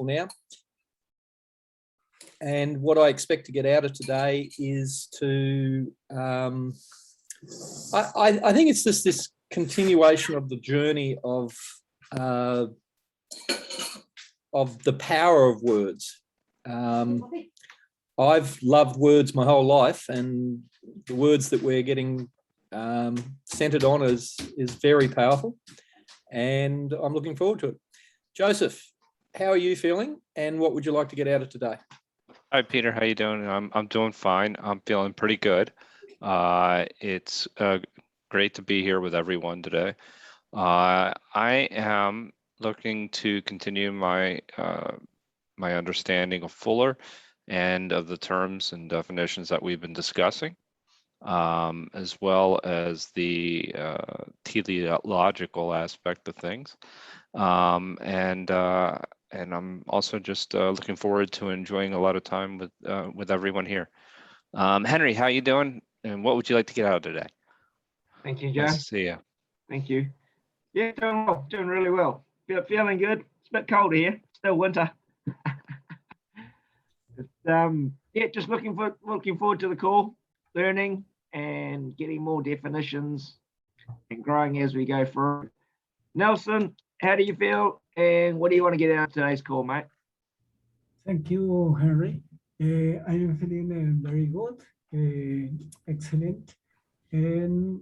now. And what I expect to get out of today is to, I think it's just this continuation of the journey of the power of words. I've loved words my whole life, and the words that we're getting centered on is very powerful, and I'm looking forward to it. Joseph, how are you feeling, and what would you like to get out of today? Hi, Peter. How you doing? I'm doing fine. I'm feeling pretty good. It's great to be here with everyone today. I am looking to continue my my understanding of Fuller and of the terms and definitions that we've been discussing, as well as the teleological aspect of things. And I'm also just looking forward to enjoying a lot of time with everyone here. Henry, how you doing? And what would you like to get out of today? Thank you, Joe. Nice to see you. Thank you. Yeah, doing well, doing really well. Feeling good. It's a bit cold here, still winter. Yeah, just looking forward to the call, learning and getting more definitions and growing as we go through. Nelson, how do you feel, and what do you want to get out of today's call, mate? Thank you, Henry. I am feeling very good, excellent, and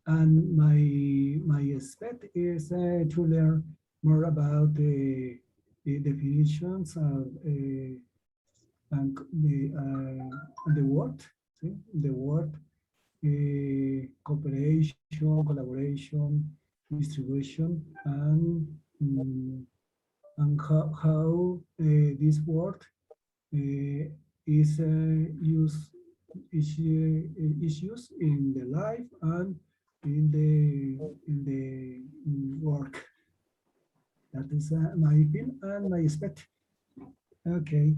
my expect is to learn more about the definitions of and the word, see? The word cooperation, collaboration, distribution, and how this word is used in the life and in the work. That is my feel and my expect. Okay.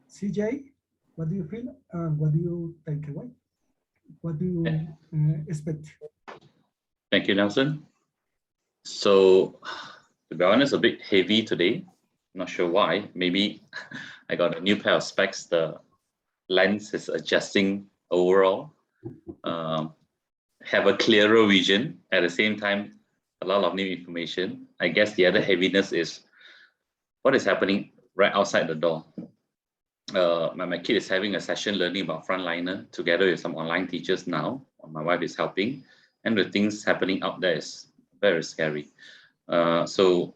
CJ, what do you feel? What do you take away? What do you expect? Thank you, Nelson. So, to be honest, a bit heavy today. Not sure why. Maybe I got a new pair of specs. The lens is adjusting overall. Have a clearer vision. At the same time, a lot of new information. I guess the other heaviness is what is happening right outside the door. My kid is having a session learning about frontliner together with some online teachers now. My wife is helping, and the things happening out there is very scary. So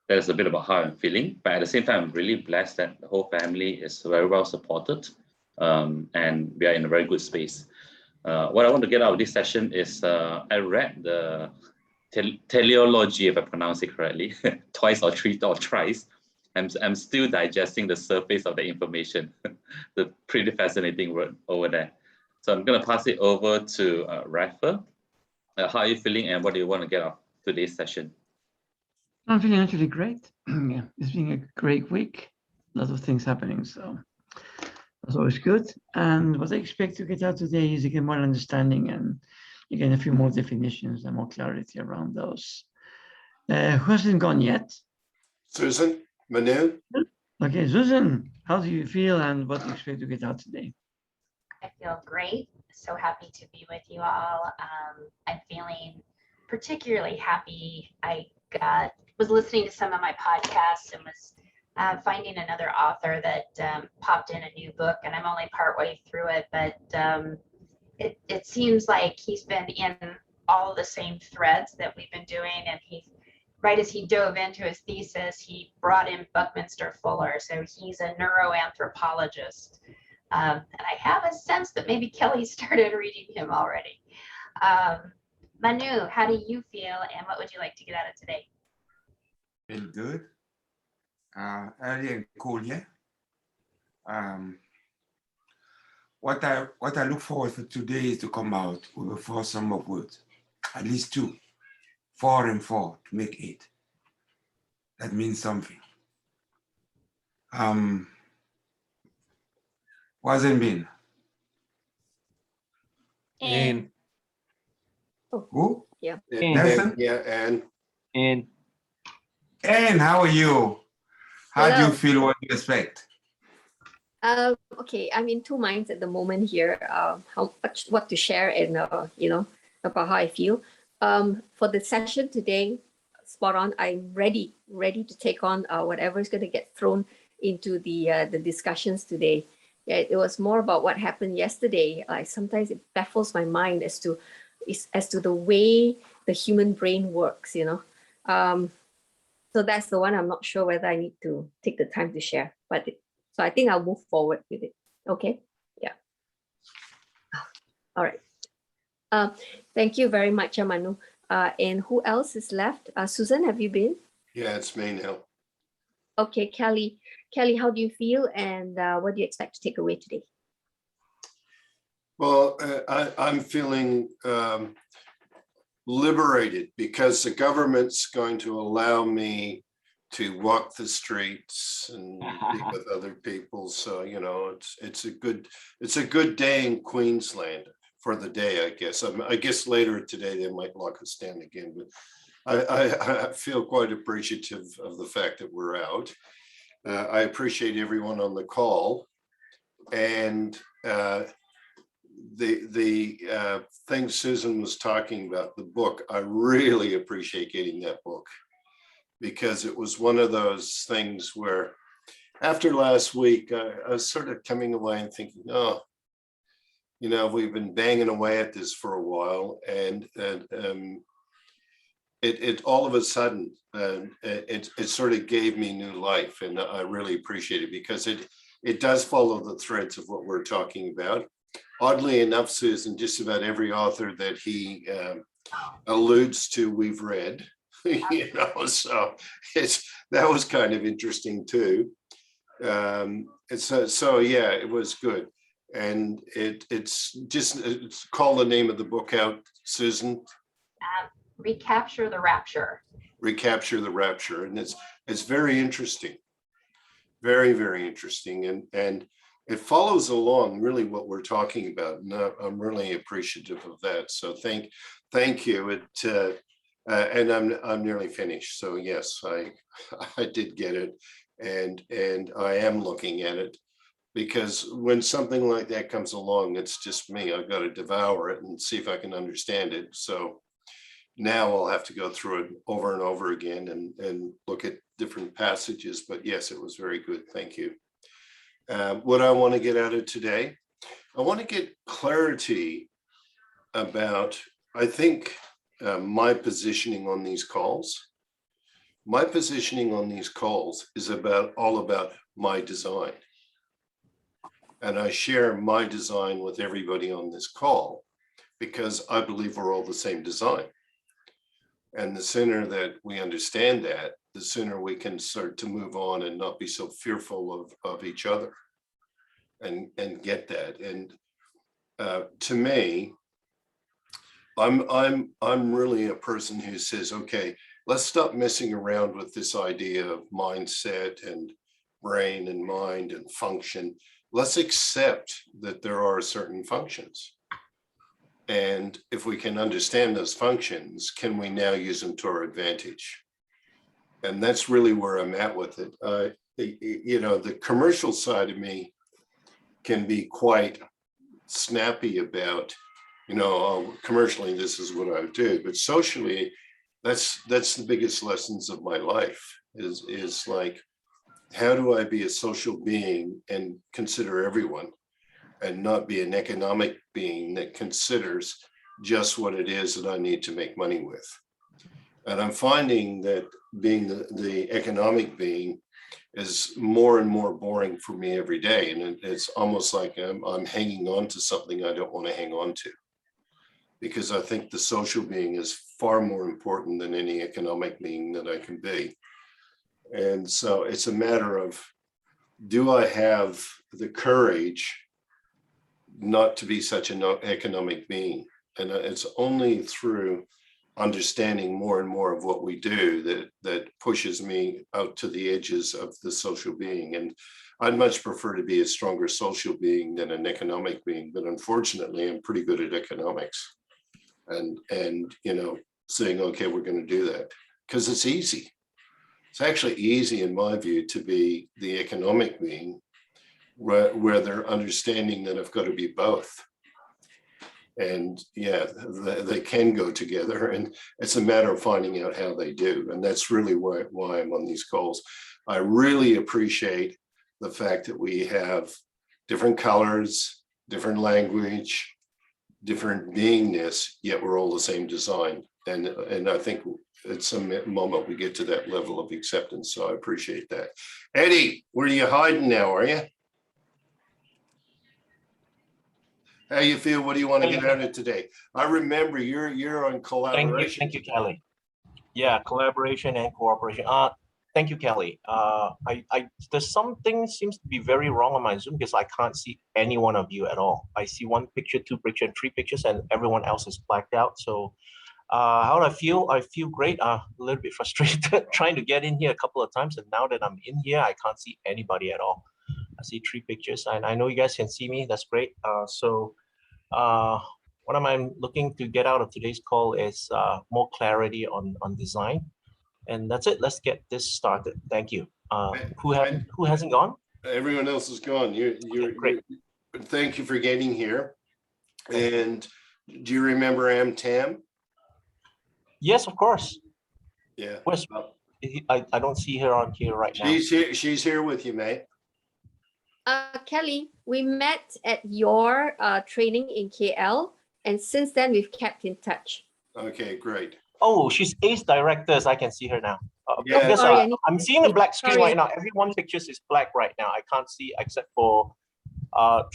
there's a bit about how I'm feeling, but at the same time, I'm really blessed that the whole family is very well supported, and we are in a very good space. What I want to get out of this session is I read the Teleology, if I pronounce it correctly, twice or thrice. I'm still digesting the surface of the information. The pretty fascinating word over there. So I'm going to pass it over to Rafa. How are you feeling, and what do you want to get out of today's session? I'm feeling actually great. Yeah, it's been a great week. Lots of things happening, so that's always good. And what I expect to get out today is again more understanding and again a few more definitions and more clarity around those. Who hasn't gone yet? Susan, Manu. Okay, Susan, how do you feel and what do you expect to get out today? I feel great. So happy to be with you all. I'm feeling particularly happy. I was listening to some of my podcasts and was finding another author that popped in a new book, and I'm only partway through it, but it seems like he's been in all the same threads that we've been doing, and right as he dove into his thesis, he brought in Buckminster Fuller. So he's a neuroanthropologist. And I have a sense that maybe Kelly started reading him already. Manu, how do you feel, and what would you like to get out of today? Feel good. Early and cool, yeah. What I look forward for today is to come out with a four sum of words, at least 2, 4 and 4 to make 8. That means something. Wasn't been. And Who? Yeah. Nelson? Yeah, and And how are you? How do you Hello. feel? What do you expect? Okay, I'm in two minds at the moment here. How much what to share and about how I feel. For the session today, spot on. I'm ready to take on whatever is going to get thrown into the discussions today. Yeah, it was more about what happened yesterday. Like sometimes it baffles my mind as to the way the human brain works. So that's the one I'm not sure whether I need to take the time to share, so I think I'll move forward with it. Okay. Yeah. All right. Thank you very much, Manu. And who else is left? Susan, have you been? Yeah, it's me now. Okay, Kelly. Kelly, how do you feel and what do you expect to take away today? Well, I'm feeling liberated because the government's going to allow me to walk the streets and be with other people. So, it's a good day in Queensland for the day, I guess. I guess later today they might lock us down again, but I feel quite appreciative of the fact that we're out. I appreciate everyone on the call, and the thing Susan was talking about, the book, I really appreciate getting that book, because it was one of those things where after last week, I was sort of coming away and thinking, oh, we've been banging away at this for a while, and it all of a sudden, it sort of gave me new life, and I really appreciate it because it does follow the threads of what we're talking about. Oddly enough, Susan, just about every author that he alludes to, we've read. So that was kind of interesting too. So yeah, it was good, and it's call the name of the book out, Susan. Recapture the Rapture. Recapture the Rapture, and it's very interesting, very, very interesting, and it follows along really what we're talking about, and I'm really appreciative of that. So thank you. And I'm nearly finished. So yes, I did get it, and I am looking at it, because when something like that comes along, it's just me. I've got to devour it and see if I can understand it. So now I'll have to go through it over and over again and look at different passages. But yes, it was very good. Thank you. What I want to get out of today, I want to get clarity about, I think, my positioning on these calls. My positioning on these calls is all about my design. And I share my design with everybody on this call because I believe we're all the same design. And the sooner that we understand that, the sooner we can start to move on and not be so fearful of each other and get that. And to me, I'm really a person who says, okay, let's stop messing around with this idea of mindset and brain and mind and function. Let's accept that there are certain functions. And if we can understand those functions, can we now use them to our advantage? And that's really where I'm at with it. The commercial side of me can be quite snappy about, commercially, this is what I do, but socially, that's the biggest lessons of my life is like, how do I be a social being and consider everyone, and not be an economic being that considers just what it is that I need to make money with? And I'm finding that being the economic being is more and more boring for me every day. And it's almost like I'm hanging on to something I don't want to hang on to, because I think the social being is far more important than any economic being that I can be. And so it's a matter of, do I have the courage not to be such an economic being? And it's only through understanding more and more of what we do that pushes me out to the edges of the social being. And I'd much prefer to be a stronger social being than an economic being, but unfortunately I'm pretty good at economics and saying, okay, we're going to do that because it's easy. It's actually easy, in my view, to be the economic being, where they're understanding that I've got to be both. And yeah, they can go together, and it's a matter of finding out how they do. And that's really why I'm on these calls. I really appreciate the fact that we have different colors, different language, different beingness, yet we're all the same design. And I think at some moment we get to that level of acceptance. So I appreciate that. Eddie, where are you hiding now, are you? How you feel? What do you want to get out of it today? I remember you're on collaboration. Thank you, Kelly. Yeah, collaboration and cooperation. Thank you, Kelly. There's something seems to be very wrong on my Zoom because I can't see any one of you at all. I see 1 picture, 2 pictures, and 3 pictures, and everyone else is blacked out. So how do I feel? I feel great. A little bit frustrated trying to get in here a couple of times, and now that I'm in here, I can't see anybody at all. I see 3 pictures, and I know you guys can see me. That's great. What I'm looking to get out of today's call is more clarity on design, and that's it. Let's get this started. Thank you. Who hasn't gone? Everyone else is gone. You're great. Thank you for getting here. And do you remember Tam? Yes, of course. Yeah. Where's, I don't see her on here right now. She's here with you, mate. Kelly, we met at your training in KL, and since then we've kept in touch. Okay, great. Oh, she's ACE Directors. I can see her now. Yeah. Because I'm seeing a black screen right now. Every 1 picture is black right now. I can't see except for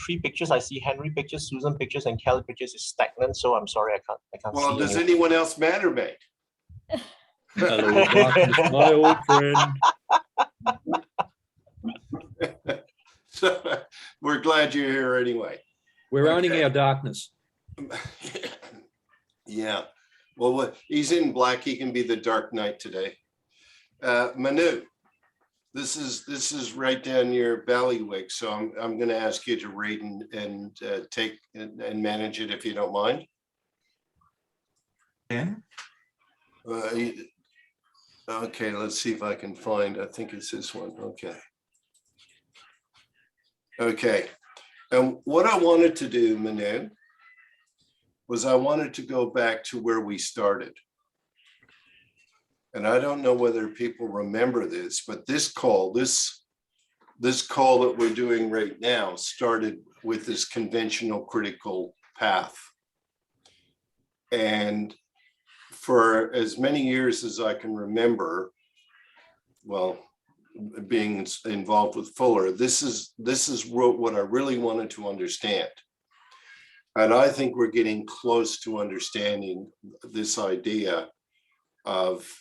3 pictures. I see Henry pictures, Susan pictures, and Kelly pictures is stagnant. So I'm sorry, I can't see. Well, does anyone else matter, mate? Hello, darkness, my old friend. So we're glad you're here anyway. We're owning our darkness. Yeah. Well, he's in black. He can be the Dark Knight today. Manu, this is right down your ballywick. So I'm going to ask you to read and take and manage it if you don't mind. Yeah. Okay. Let's see if I can find. I think it's this one. Okay. Okay. And what I wanted to do, Manu, was I wanted to go back to where we started. And I don't know whether people remember this, but this call that we're doing right now started with this conventional critical path. And for as many years as I can remember, well, being involved with Fuller, this is what I really wanted to understand. And I think we're getting close to understanding this idea of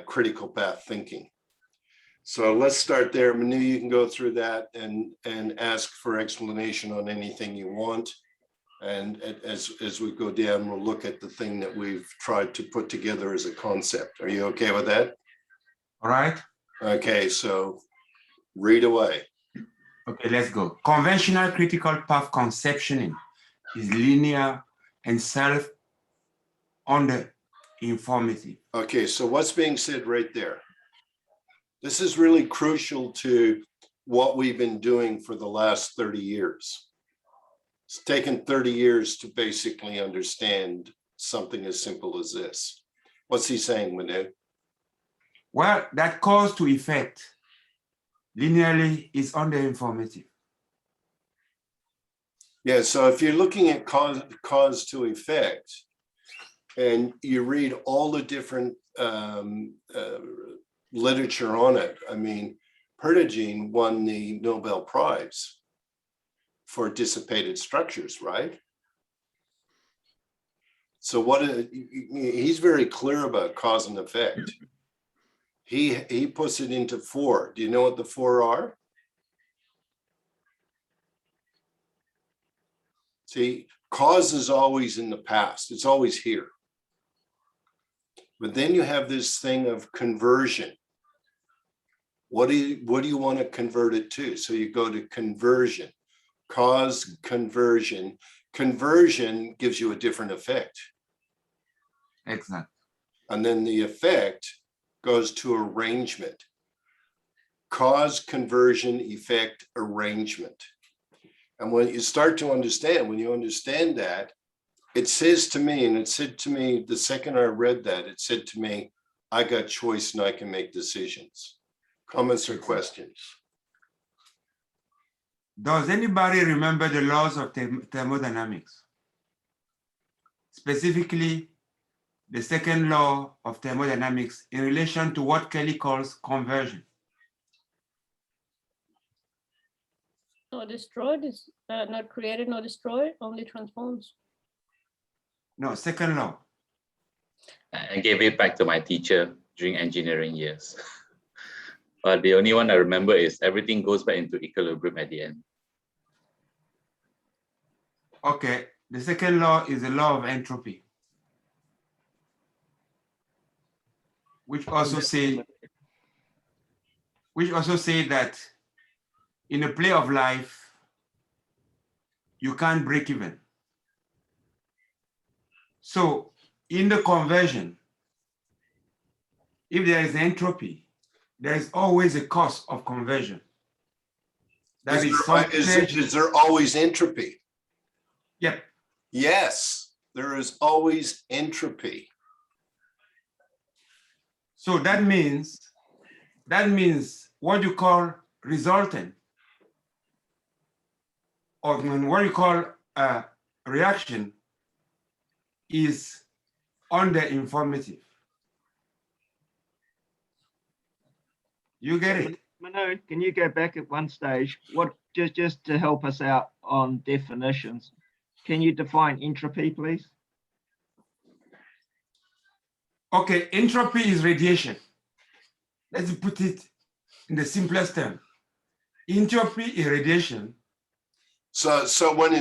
critical path thinking. So let's start there. Manu, you can go through that and ask for explanation on anything you want. And as we go down, we'll look at the thing that we've tried to put together as a concept. Are you okay with that? All right. Okay, so read away. Okay, let's go. Conventional critical path conceptioning is linear and self-informative. Okay, so what's being said right there? This is really crucial to what we've been doing for the last 30 years. It's taken 30 years to basically understand something as simple as this. What's he saying, Manu? Well, that cause to effect linearly is underinformative. Yeah, so if you're looking at cause to effect, and you read all the different literature on it, I mean, Pertagine won the Nobel Prize for dissipated structures, right? So he's very clear about cause and effect. He puts it into 4. Do you know what the 4 are? See, cause is always in the past. It's always here. But then you have this thing of conversion. What do you want to convert it to? So you go to conversion, cause, conversion. Conversion gives you a different effect. Exactly. And then the effect goes to arrangement. cause, conversion, effect, arrangement. And when you start to understand, when you understand that, it says to me, and it said to me the second I read that, it said to me, I got choice and I can make decisions. Comments or questions? Does anybody remember the laws of thermodynamics? Specifically, the second law of thermodynamics in relation to what Kelly calls conversion. Not destroyed is not created, not destroyed, only transforms. No, second law. I gave it back to my teacher during engineering years. But the only one I remember is everything goes back into equilibrium at the end. Okay, the second law is the law of entropy, which also say that in a play of life, you can't break even. So in the conversion, if there is entropy, there is always a cost of conversion. That Is there always entropy? Yep. Yes, there is always entropy. So that means what you call resultant, or what you call a reaction, is under-informative. You get it? Manu, can you go back at one stage? What just to help us out on definitions? Can you define entropy, please? Okay, entropy is radiation. Let's put it in the simplest term. Entropy is radiation. So when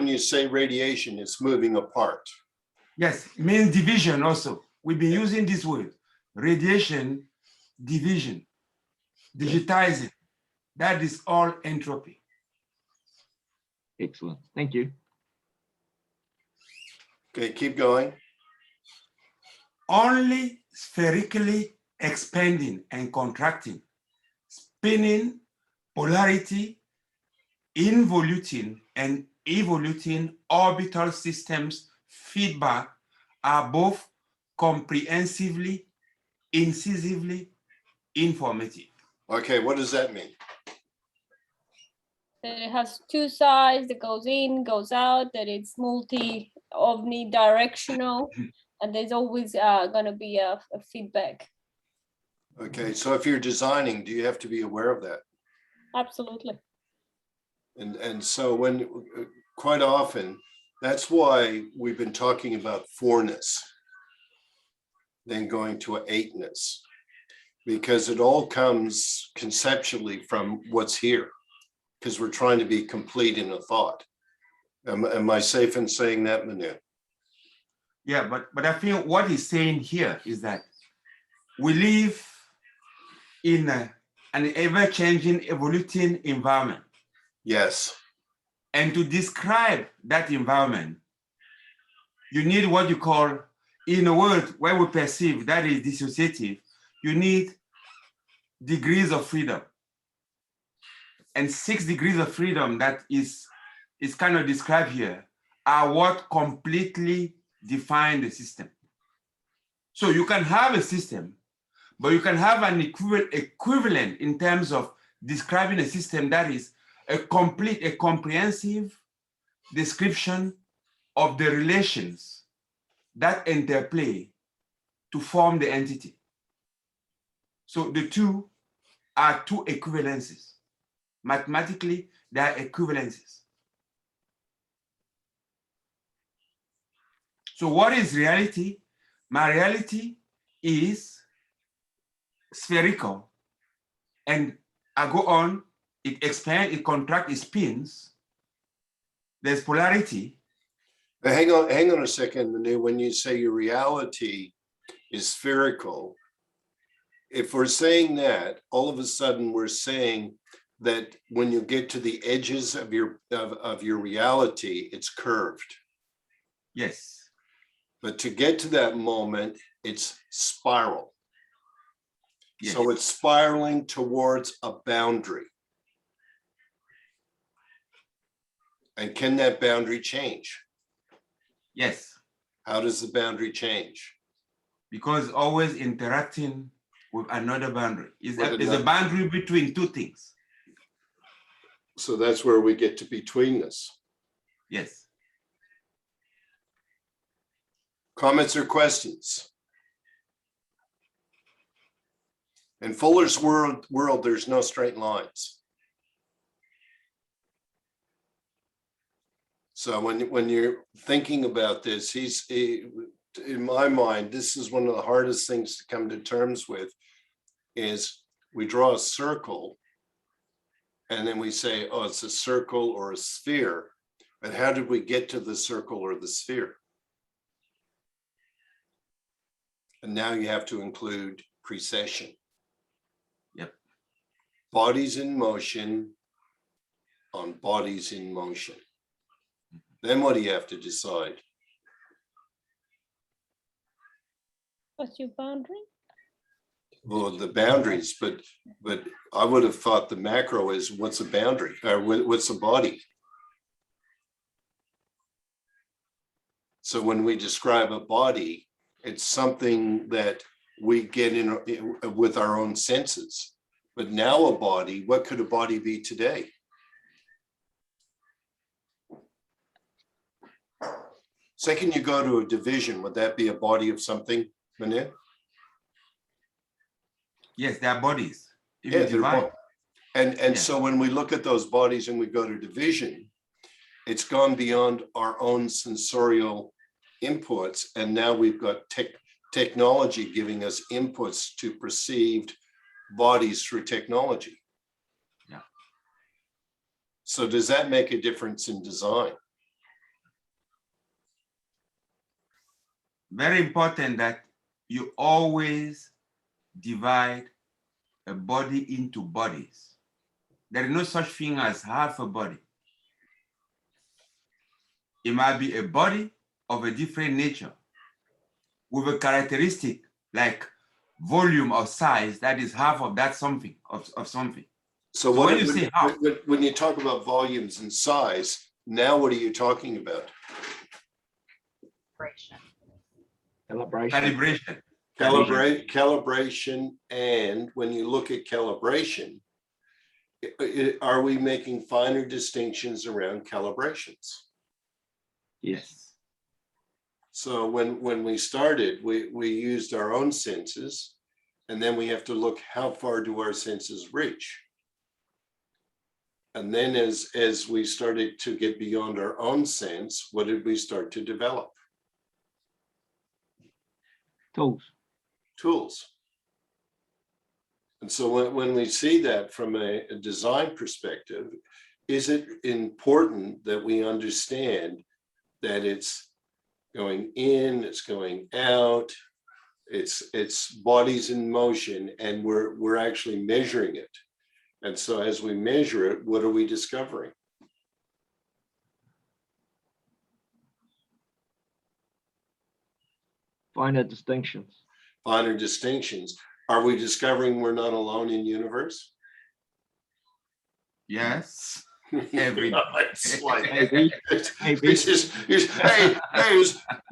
you say radiation, it's moving apart. Yes, it means division also. We've been using this word, radiation, division, digitizing. That is all entropy. Excellent, thank you. Okay, keep going. Only spherically expanding and contracting, spinning, polarity, involuting and evoluting orbital systems feedback are both comprehensively, incisively informative. Okay, what does that mean? That it has two sides, that goes in, goes out, that it's omnidirectional, and there's always going to be a feedback. Okay, so if you're designing, do you have to be aware of that? Absolutely. And so when quite often, that's why we've been talking about fourness, then going to an eightness, because it all comes conceptually from what's here, because we're trying to be complete in a thought. Am I safe in saying that, Manu? Yeah, but I feel what he's saying here is that we live in an ever-changing, evolving environment. Yes. And to describe that environment, you need what you call, in a word where we perceive that is dissociative, you need degrees of freedom. And 6 degrees of freedom that is kind of described here are what completely define the system. So you can have a system, but you can have an equivalent in terms of describing a system that is a comprehensive description of the relations that interplay to form the entity. So the two are two equivalences. Mathematically, they are equivalences. So what is reality? My reality is spherical. And I go on, it expands, it contracts, it spins. There's polarity. But hang on a second, Manu. When you say your reality is spherical, if we're saying that, all of a sudden we're saying that when you get to the edges of your reality, it's curved. Yes. But to get to that moment, it's spiral. Yes. So it's spiraling towards a boundary. And can that boundary change? Yes. How does the boundary change? Because always interacting with another boundary. Is With a another- boundary between two things. So that's where we get to betweenness. Yes. Comments or questions? In Fuller's world, there's no straight lines. So when you're thinking about this, in my mind, this is one of the hardest things to come to terms with, is we draw a circle and then we say, oh, it's a circle or a sphere. But how did we get to the circle or the sphere? And now you have to include precession. Yep. Bodies in motion on bodies in motion. Then what do you have to decide? What's your boundary? Well, the boundaries, but I would have thought the macro is what's a boundary or what's a body? So when we describe a body, it's something that we get in with our own senses. But now a body, what could a body be today? Second, you go to a division, would that be a body of something, Manette? Yes, they are bodies. If Yeah, you they're divide. And Yeah. so when we look at those bodies and we go to division, it's gone beyond our own sensorial inputs. And now we've got technology giving us inputs to perceived bodies through technology. Yeah. So does that make a difference in design? Very important that you always divide a body into bodies. There is no such thing as half a body. It might be a body of a different nature with a characteristic like volume or size that is half of that something, of something. So when you say half, when you talk about volumes and size, now what are you talking about? Calibration. Calibration, and when you look at calibration, are we making finer distinctions around calibrations? Yes. So when we started, we used our own senses, and then we have to look how far do our senses reach. And then as we started to get beyond our own sense, what did we start to develop? Tools. And so when we see that from a design perspective, is it important that we understand that it's going in, it's going out, it's bodies in motion, and we're actually measuring it. And so as we measure it, what are we discovering? Finer distinctions. Finer distinctions. Are we discovering we're not alone in universe? yes. Every It's like, Maybe. it's just, hey,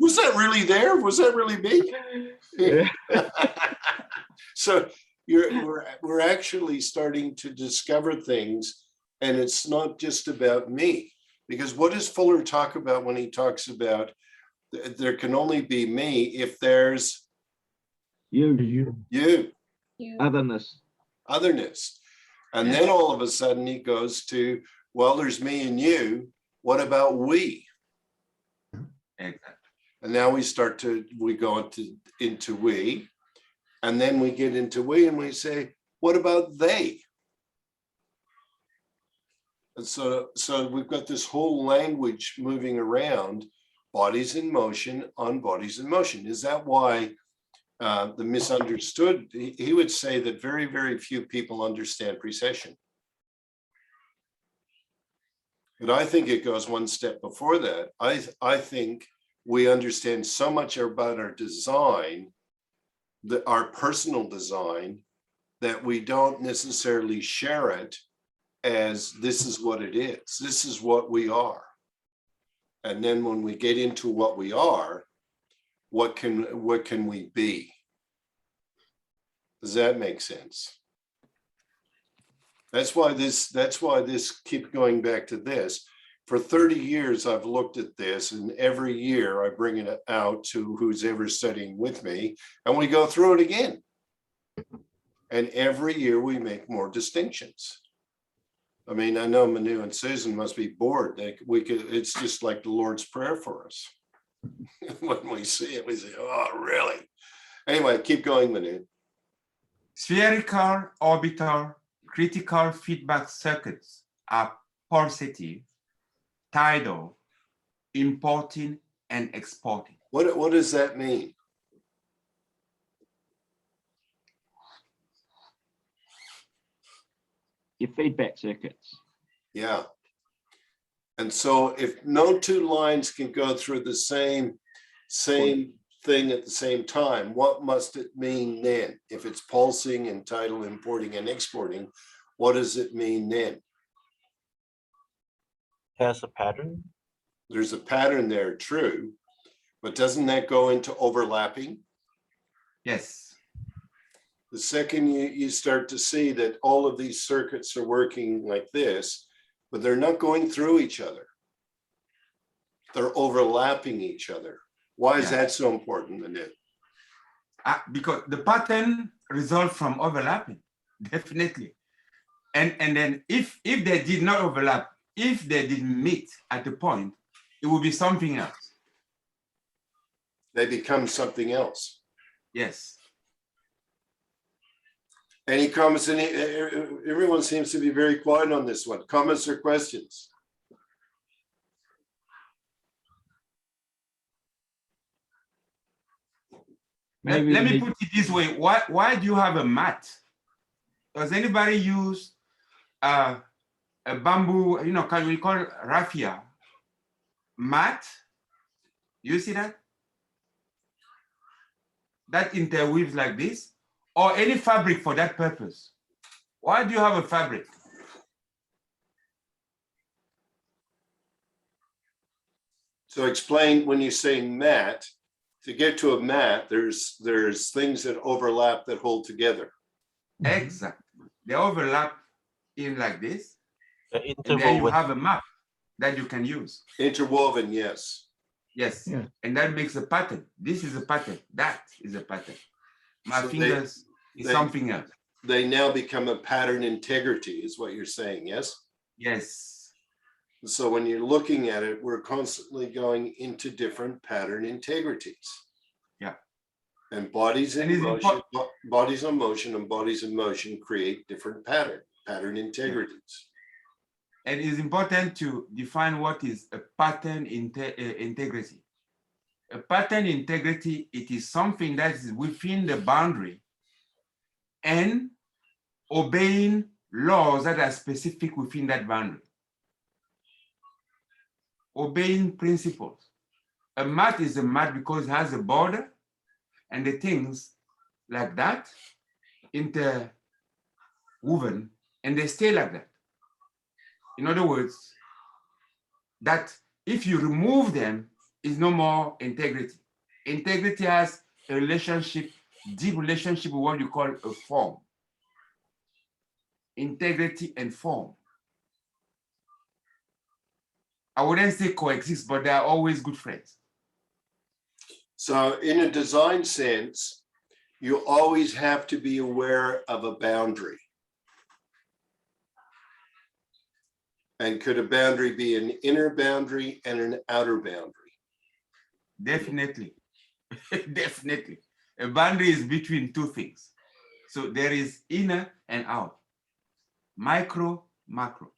was that really there? Was that really me? Yeah. So we're actually starting to discover things, and it's not just about me. Because what does Fuller talk about when he talks about there can only be me if there's You. Otherness. And then all of a sudden he goes to, well, there's me and you. What about we? Exactly. And now we go into we, and then we get into we and we say, what about they? And so we've got this whole language moving around bodies in motion on bodies in motion. Is that why the misunderstood, he would say that very, very few people understand precession. But I think it goes one step before that. I think we understand so much about our design, our personal design, that we don't necessarily share it as this is what it is. This is what we are. And then when we get into what we are, what can we be? Does that make sense? That's why this keep going back to this. For 30 years, I've looked at this, and every year I bring it out to who's ever studying with me, and we go through it again. And every year we make more distinctions. I mean, I know Manu and Susan must be bored. It's just like the Lord's Prayer for us. When we see it, we say, oh, really? Anyway, keep going, Manu. Spherical, orbital, critical feedback circuits are pulsative, tidal, importing, and exporting. What does that mean? Your feedback circuits. Yeah. And so if no two lines can go through the same thing at the same time, what must it mean then? If it's pulsing and tidal, importing and exporting, what does it mean then? Has a pattern. There's a pattern there, true, but doesn't that go into overlapping? Yes. The second you start to see that all of these circuits are working like this, but they're not going through each other. They're overlapping each other. Why is that so important, Manit? Because the pattern results from overlapping, definitely. And then if they did not overlap, if they didn't meet at a point, it would be something else. They become something else. Yes. Any comments? Everyone seems to be very quiet on this one. Comments or questions? Let me put it this way. Why do you have a mat? Does anybody use a bamboo, can we call it raffia mat? You see that? That interweaves like this, or any fabric for that purpose. Why do you have a fabric? So explain when you say mat. To get to a mat, there's things that overlap that hold together. Exactly. They overlap in like this. The And then you have a map that you can use. Interwoven, yes. Yes. Yeah. And that makes a pattern. This is a pattern. That is a pattern. My fingers is something else. They now become a pattern integrity, is what you're saying, yes? Yes. So when you're looking at it, we're constantly going into different pattern integrities. Yeah. And bodies in motion, bodies on motion and bodies in motion create different pattern integrities. And it's important to define what is a pattern integrity. A pattern integrity, it is something that is within the boundary and obeying laws that are specific within that boundary. Obeying principles. A mat is a mat because it has a border and the things like that interwoven and they stay like that. In other words, that if you remove them, is no more integrity. Integrity has a relationship, deep relationship with what you call a form. Integrity and form. I wouldn't say coexist, but they are always good friends. So in a design sense, you always have to be aware of a boundary. And could a boundary be an inner boundary and an outer boundary? Definitely. Definitely. A boundary is between two things. So there is inner and out. Micro, macro.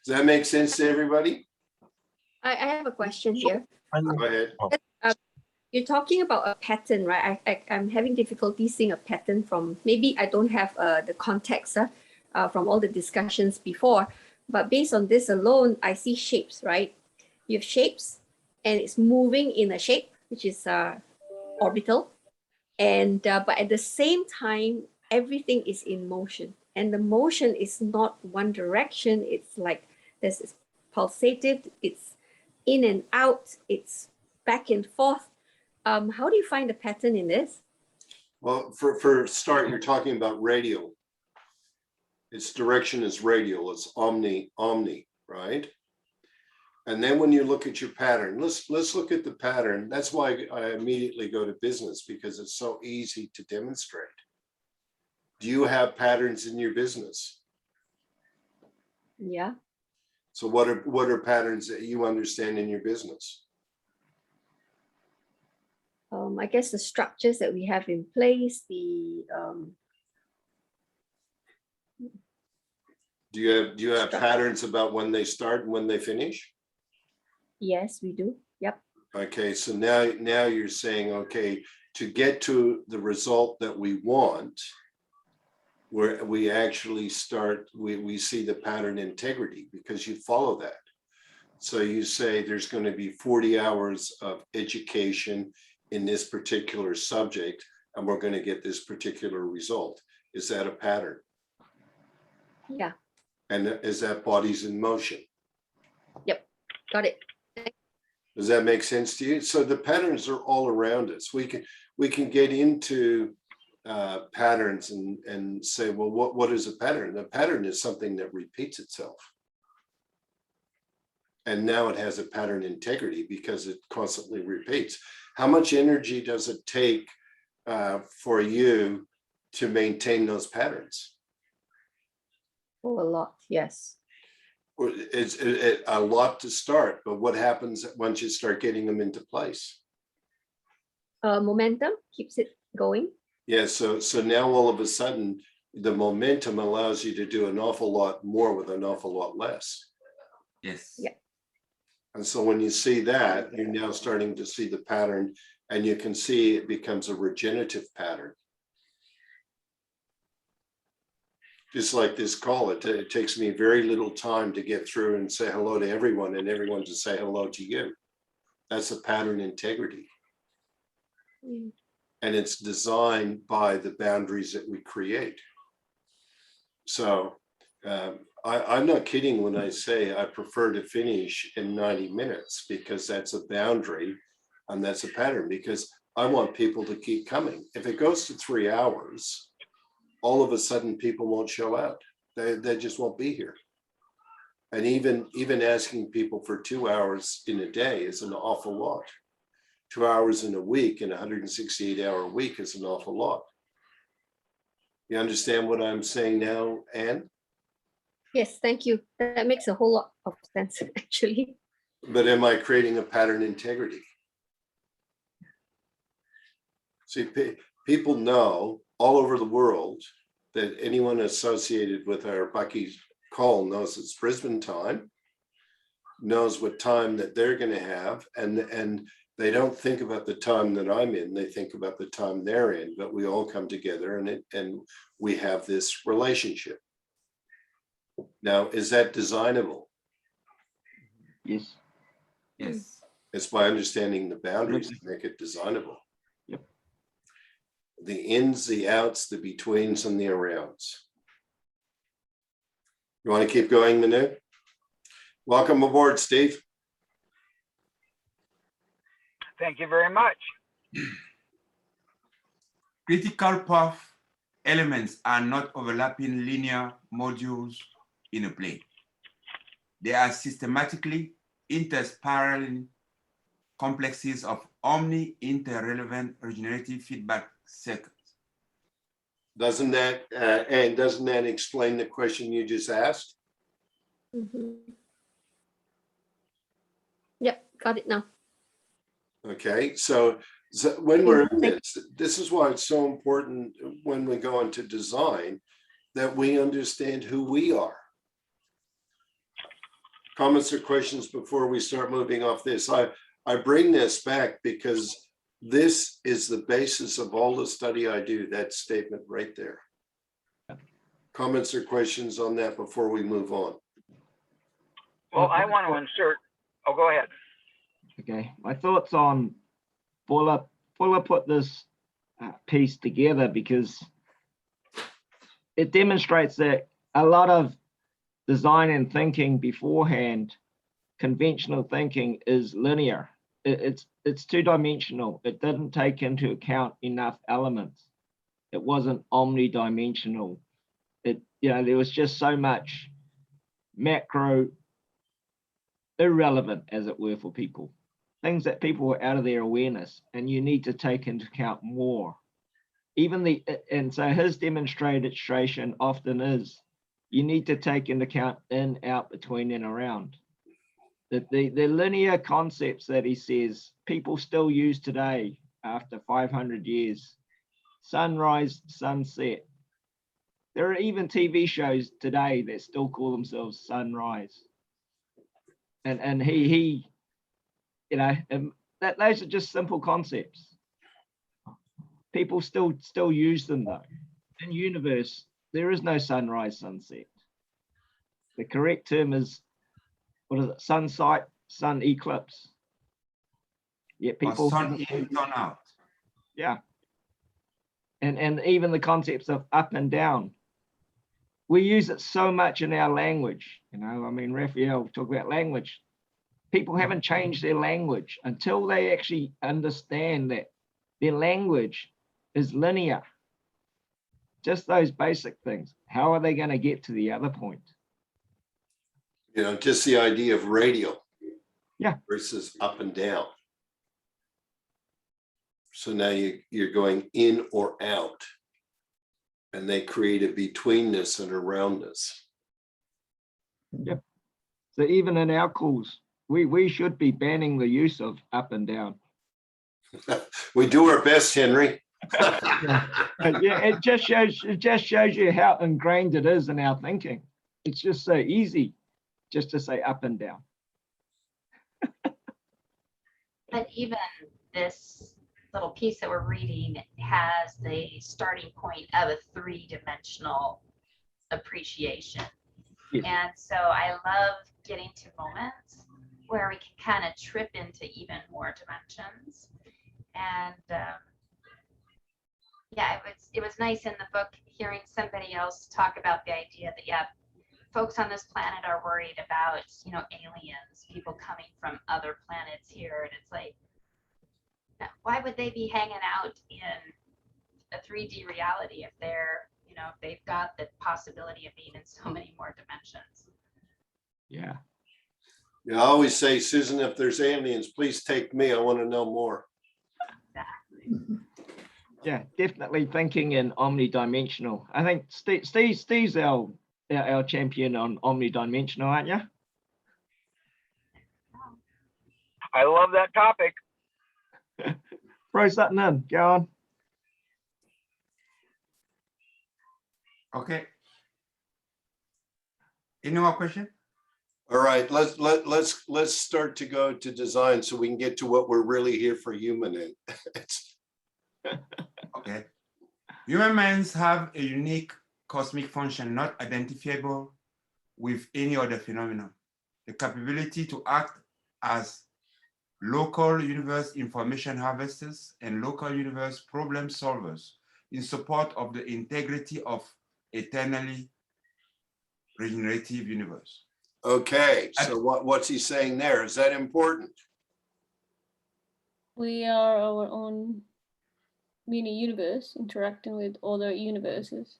Does that make sense to everybody? I have a question here. Go ahead. You're talking about a pattern, right? I'm having difficulty seeing a pattern from, maybe I don't have the context from all the discussions before, but based on this alone, I see shapes, right? You have shapes and it's moving in a shape, which is orbital. And but at the same time, everything is in motion, and the motion is not one direction. It's like this pulsative, it's in and out, it's back and forth. How do you find the pattern in this? Well, for start, you're talking about radial. Its direction is radial, it's omni, right? And then when you look at your pattern, let's look at the pattern. That's why I immediately go to business, because it's so easy to demonstrate. Do you have patterns in your business? Yeah. So what are patterns that you understand in your business? I guess the structures that we have in place, the Do you have patterns about when they start and when they finish? yes, we do. Yep. Okay, so now you're saying, okay, to get to the result that we want, where we actually start, we see the pattern integrity, because you follow that. So you say there's going to be 40 hours of education in this particular subject, and we're going to get this particular result. Is that a pattern? Yeah. And is that bodies in motion? Yep. Got it. Does that make sense to you? So the patterns are all around us. We can get into patterns and say, well, what is a pattern? A pattern is something that repeats itself. And now it has a pattern integrity because it constantly repeats. How much energy does it take for you to maintain those patterns? Oh, a lot. Yes. It's a lot to start, but what happens once you start getting them into place? Momentum keeps it going. Yeah, so now all of a sudden, the momentum allows you to do an awful lot more with an awful lot less. Yes. Yeah. And so when you see that, you're now starting to see the pattern, and you can see it becomes a regenerative pattern. Just like this call, it takes me very little time to get through and say hello to everyone, and everyone to say hello to you. That's a pattern integrity. Mm. And it's designed by the boundaries that we create. So I'm not kidding when I say I prefer to finish in 90 minutes, because that's a boundary and that's a pattern, because I want people to keep coming. If it goes to 3 hours, all of a sudden people won't show out. They just won't be here. And even asking people for 2 hours in a day is an awful lot. 2 hours in a week, in a 168-hour week, is an awful lot. You understand what I'm saying now, Anne? Yes, thank you. That makes a whole lot of sense, actually. But am I creating a pattern integrity? See, people know all over the world that anyone associated with our Bucky's call knows it's Brisbane time, knows what time that they're going to have, and they don't think about the time that I'm in, they think about the time they're in, but we all come together and we have this relationship. Now, is that designable? Yes. Yes. It's by understanding the boundaries that make it designable. Yep. The ins, the outs, the betweens, and the arounds. You want to keep going, Manu? Welcome aboard, Steve. Thank you very much. Critical path elements are not overlapping linear modules in a plane. They are systematically interspiraling complexes of omni-interrelevant regenerative feedback circuits. Doesn't that explain the question you just asked? Mm-hmm. Yep, got it now. Okay, so when we're in this is why it's so important when we go into design that we understand who we are. Comments or questions before we start moving off this? I bring this back because this is the basis of all the study I do, that statement right there. Comments or questions on that before we move on? Well, I want to insert, oh, go ahead. Okay, my thoughts on Fuller put this piece together because it demonstrates that a lot of design and thinking beforehand, conventional thinking, is linear. It's two-dimensional. It didn't take into account enough elements. It wasn't omnidimensional. There was just so much macro irrelevant, as it were, for people. Things that people were out of their awareness, and you need to take into account more. And so his demonstration often is, you need to take into account in, out, between, and around. The linear concepts that he says people still use today after 500 years, sunrise, sunset. There are even TV shows today that still call themselves sunrise. And he those are just simple concepts. People still use them though. In universe, there is no sunrise, sunset. The correct term is, what is it? Sun sight, sun eclipse. Yet people sun in, sun out. Yeah. And even the concepts of up and down. We use it so much in our language. Raphael talked about language. People haven't changed their language until they actually understand that their language is linear. Just those basic things. How are they going to get to the other point? Just the idea of radial. Yeah. Versus up and down. So now you're going in or out, and they create a betweenness and aroundness. Yep. So even in our calls, we should be banning the use of up and down. We do our best, Henry. Yeah, it just shows you how ingrained it is in our thinking. It's just so easy just to say up and down. But even this little piece that we're reading has the starting point of a three-dimensional appreciation. Yes. And so I love getting to moments where we can kind of trip into even more dimensions. And yeah, it was nice in the book hearing somebody else talk about the idea that, folks on this planet are worried about, aliens, people coming from other planets here. And it's like, why would they be hanging out in a 3D reality if they're, if they've got the possibility of being in so many more dimensions? Yeah. I always say, Susan, if there's aliens, please take me. I want to know more. Exactly. Yeah, definitely thinking in omnidimensional. I think Steve's our champion on omnidimensional, aren't you? I love that topic. Throw something in. Go on. Okay. Any more question? All right, let's start to go to design so we can get to what we're really here for human in. Okay. Human minds have a unique cosmic function not identifiable with any other phenomenon. The capability to act as local universe information harvesters and local universe problem solvers in support of the integrity of eternally regenerative universe. Okay, so what's he saying there? Is that important? We are our own mini universe interacting with other universes.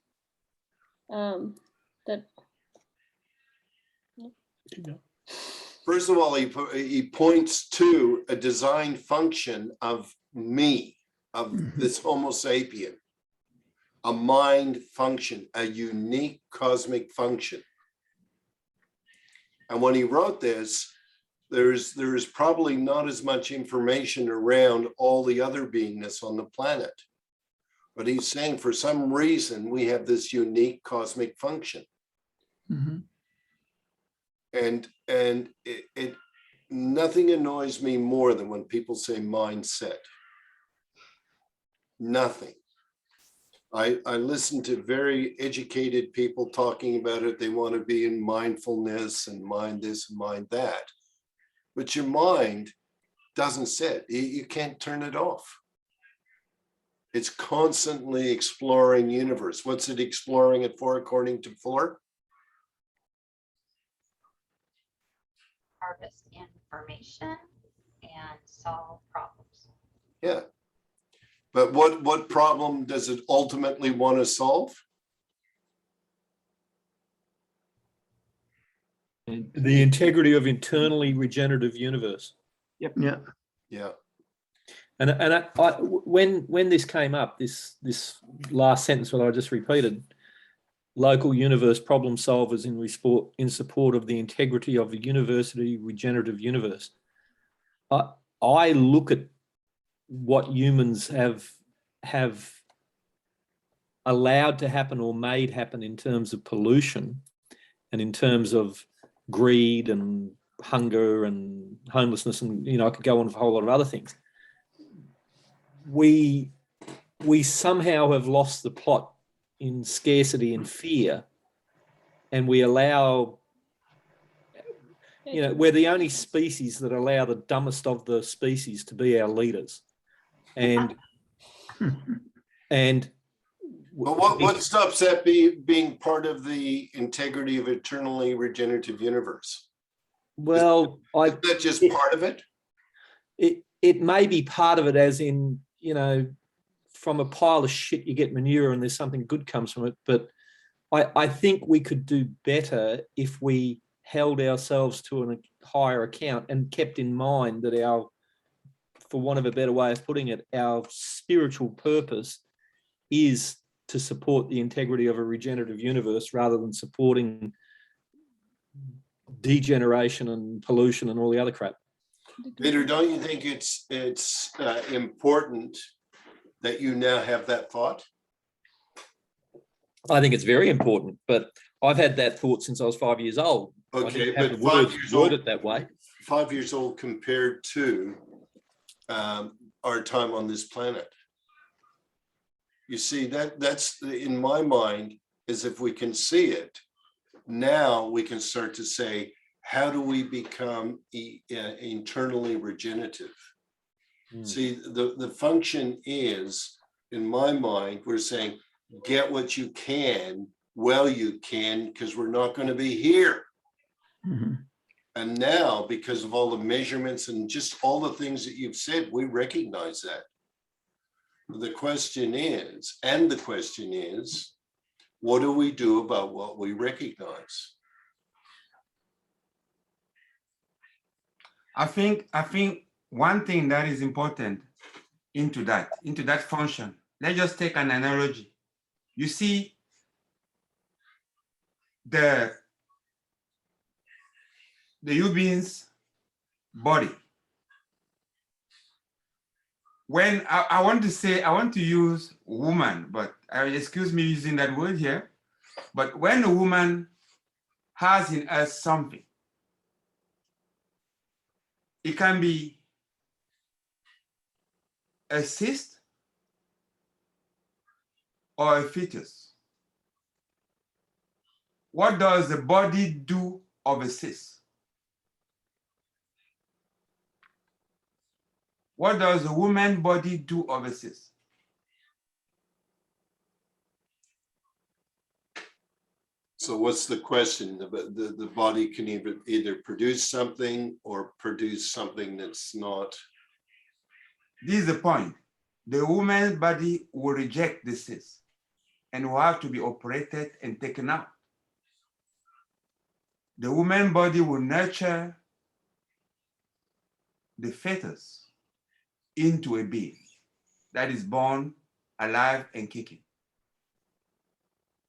First of all, he points to a design function of me, of this Homo sapien, a mind function, a unique cosmic function. And when he wrote this, there's probably not as much information around all the other beingness on the planet. But he's saying for some reason, we have this unique cosmic function. Mm-hmm. And it nothing annoys me more than when people say mindset. Nothing. I listen to very educated people talking about it. They want to be in mindfulness and mind this, mind that. But your mind doesn't sit. You can't turn it off. It's constantly exploring universe. What's it exploring it for, according to Fuller? Harvest information and solve problems. Yeah. But what problem does it ultimately want to solve? The integrity of internally regenerative universe. Yep. Yeah. Yeah. And when this came up, this last sentence that I just repeated, local universe problem solvers in support of the integrity of the university regenerative universe. I look at what humans have allowed to happen or made happen in terms of pollution and in terms of greed and hunger and homelessness, and I could go on for a whole lot of other things. We somehow have lost the plot in scarcity and fear, and we allow, we're the only species that allow the dumbest of the species to be our leaders. And But what stops that being part of the integrity of eternally regenerative universe? Well, is that just part of it? It may be part of it, as in, from a pile of shit you get manure and there's something good comes from it. But I think we could do better if we held ourselves to a higher account and kept in mind that our, for want of a better way of putting it, our spiritual purpose is to support the integrity of a regenerative universe rather than supporting degeneration and pollution and all the other crap. Peter, don't you think it's important that you now have that thought? I think it's very important, but I've had that thought since I was 5 years old. Okay, I didn't have but the 5 words years to word old, it that way. 5 years old compared to our time on this planet. You see, that's in my mind, is if we can see it, now we can start to say, how do we become internally regenerative? See, the function is, in my mind, we're saying, get what you can, well you can, because we're not going to be here. Mm-hmm. And now, because of all the measurements and just all the things that you've said, we recognize that. The question is, what do we do about what we recognize? I think one thing that is important into that function, let's just take an analogy. You see, the human's body. When I want to use woman, but excuse me using that word here, but when a woman has in us something, it can be a cyst or a fetus. What does the body do of a cyst? What does the woman's body do of a cyst? So what's the question? The body can either produce something or produce something that's not. This is the point. The woman's body will reject the cyst and will have to be operated and taken out. The woman's body will nurture the fetus into a being that is born alive and kicking.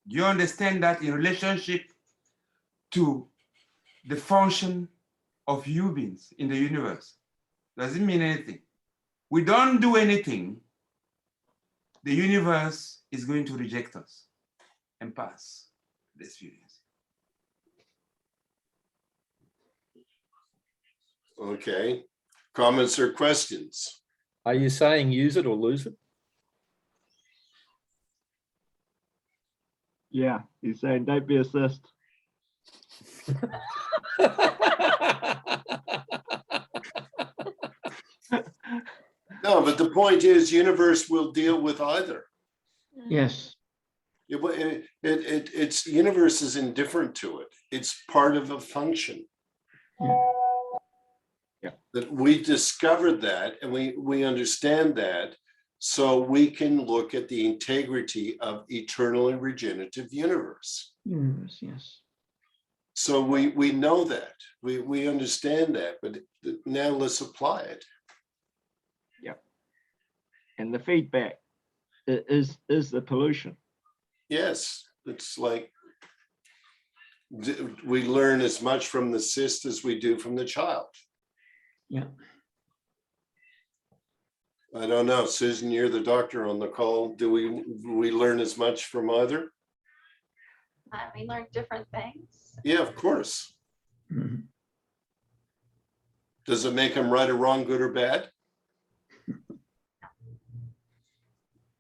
Do you understand that in relationship to the function of humans in the universe? Does it mean anything? We don't do anything, the universe is going to reject us and pass the experience. Okay. Comments or questions? Are you saying use it or lose it? Yeah, he's saying don't be a cyst. No, but the point is, universe will deal with either. Yes. It's universe is indifferent to it. It's part of a function. Yeah. That we discovered that, and we understand that, so we can look at the integrity of eternal and regenerative universe. Universe, yes. So we know that, we understand that, but now let's apply it. Yeah. And the feedback is the pollution. Yes, it's like we learn as much from the cyst as we do from the child. Yeah. I don't know, Susan, you're the doctor on the call. Do we learn as much from either? We learn different things. Yeah, of course. Mhm. Does it make them right or wrong, good or bad?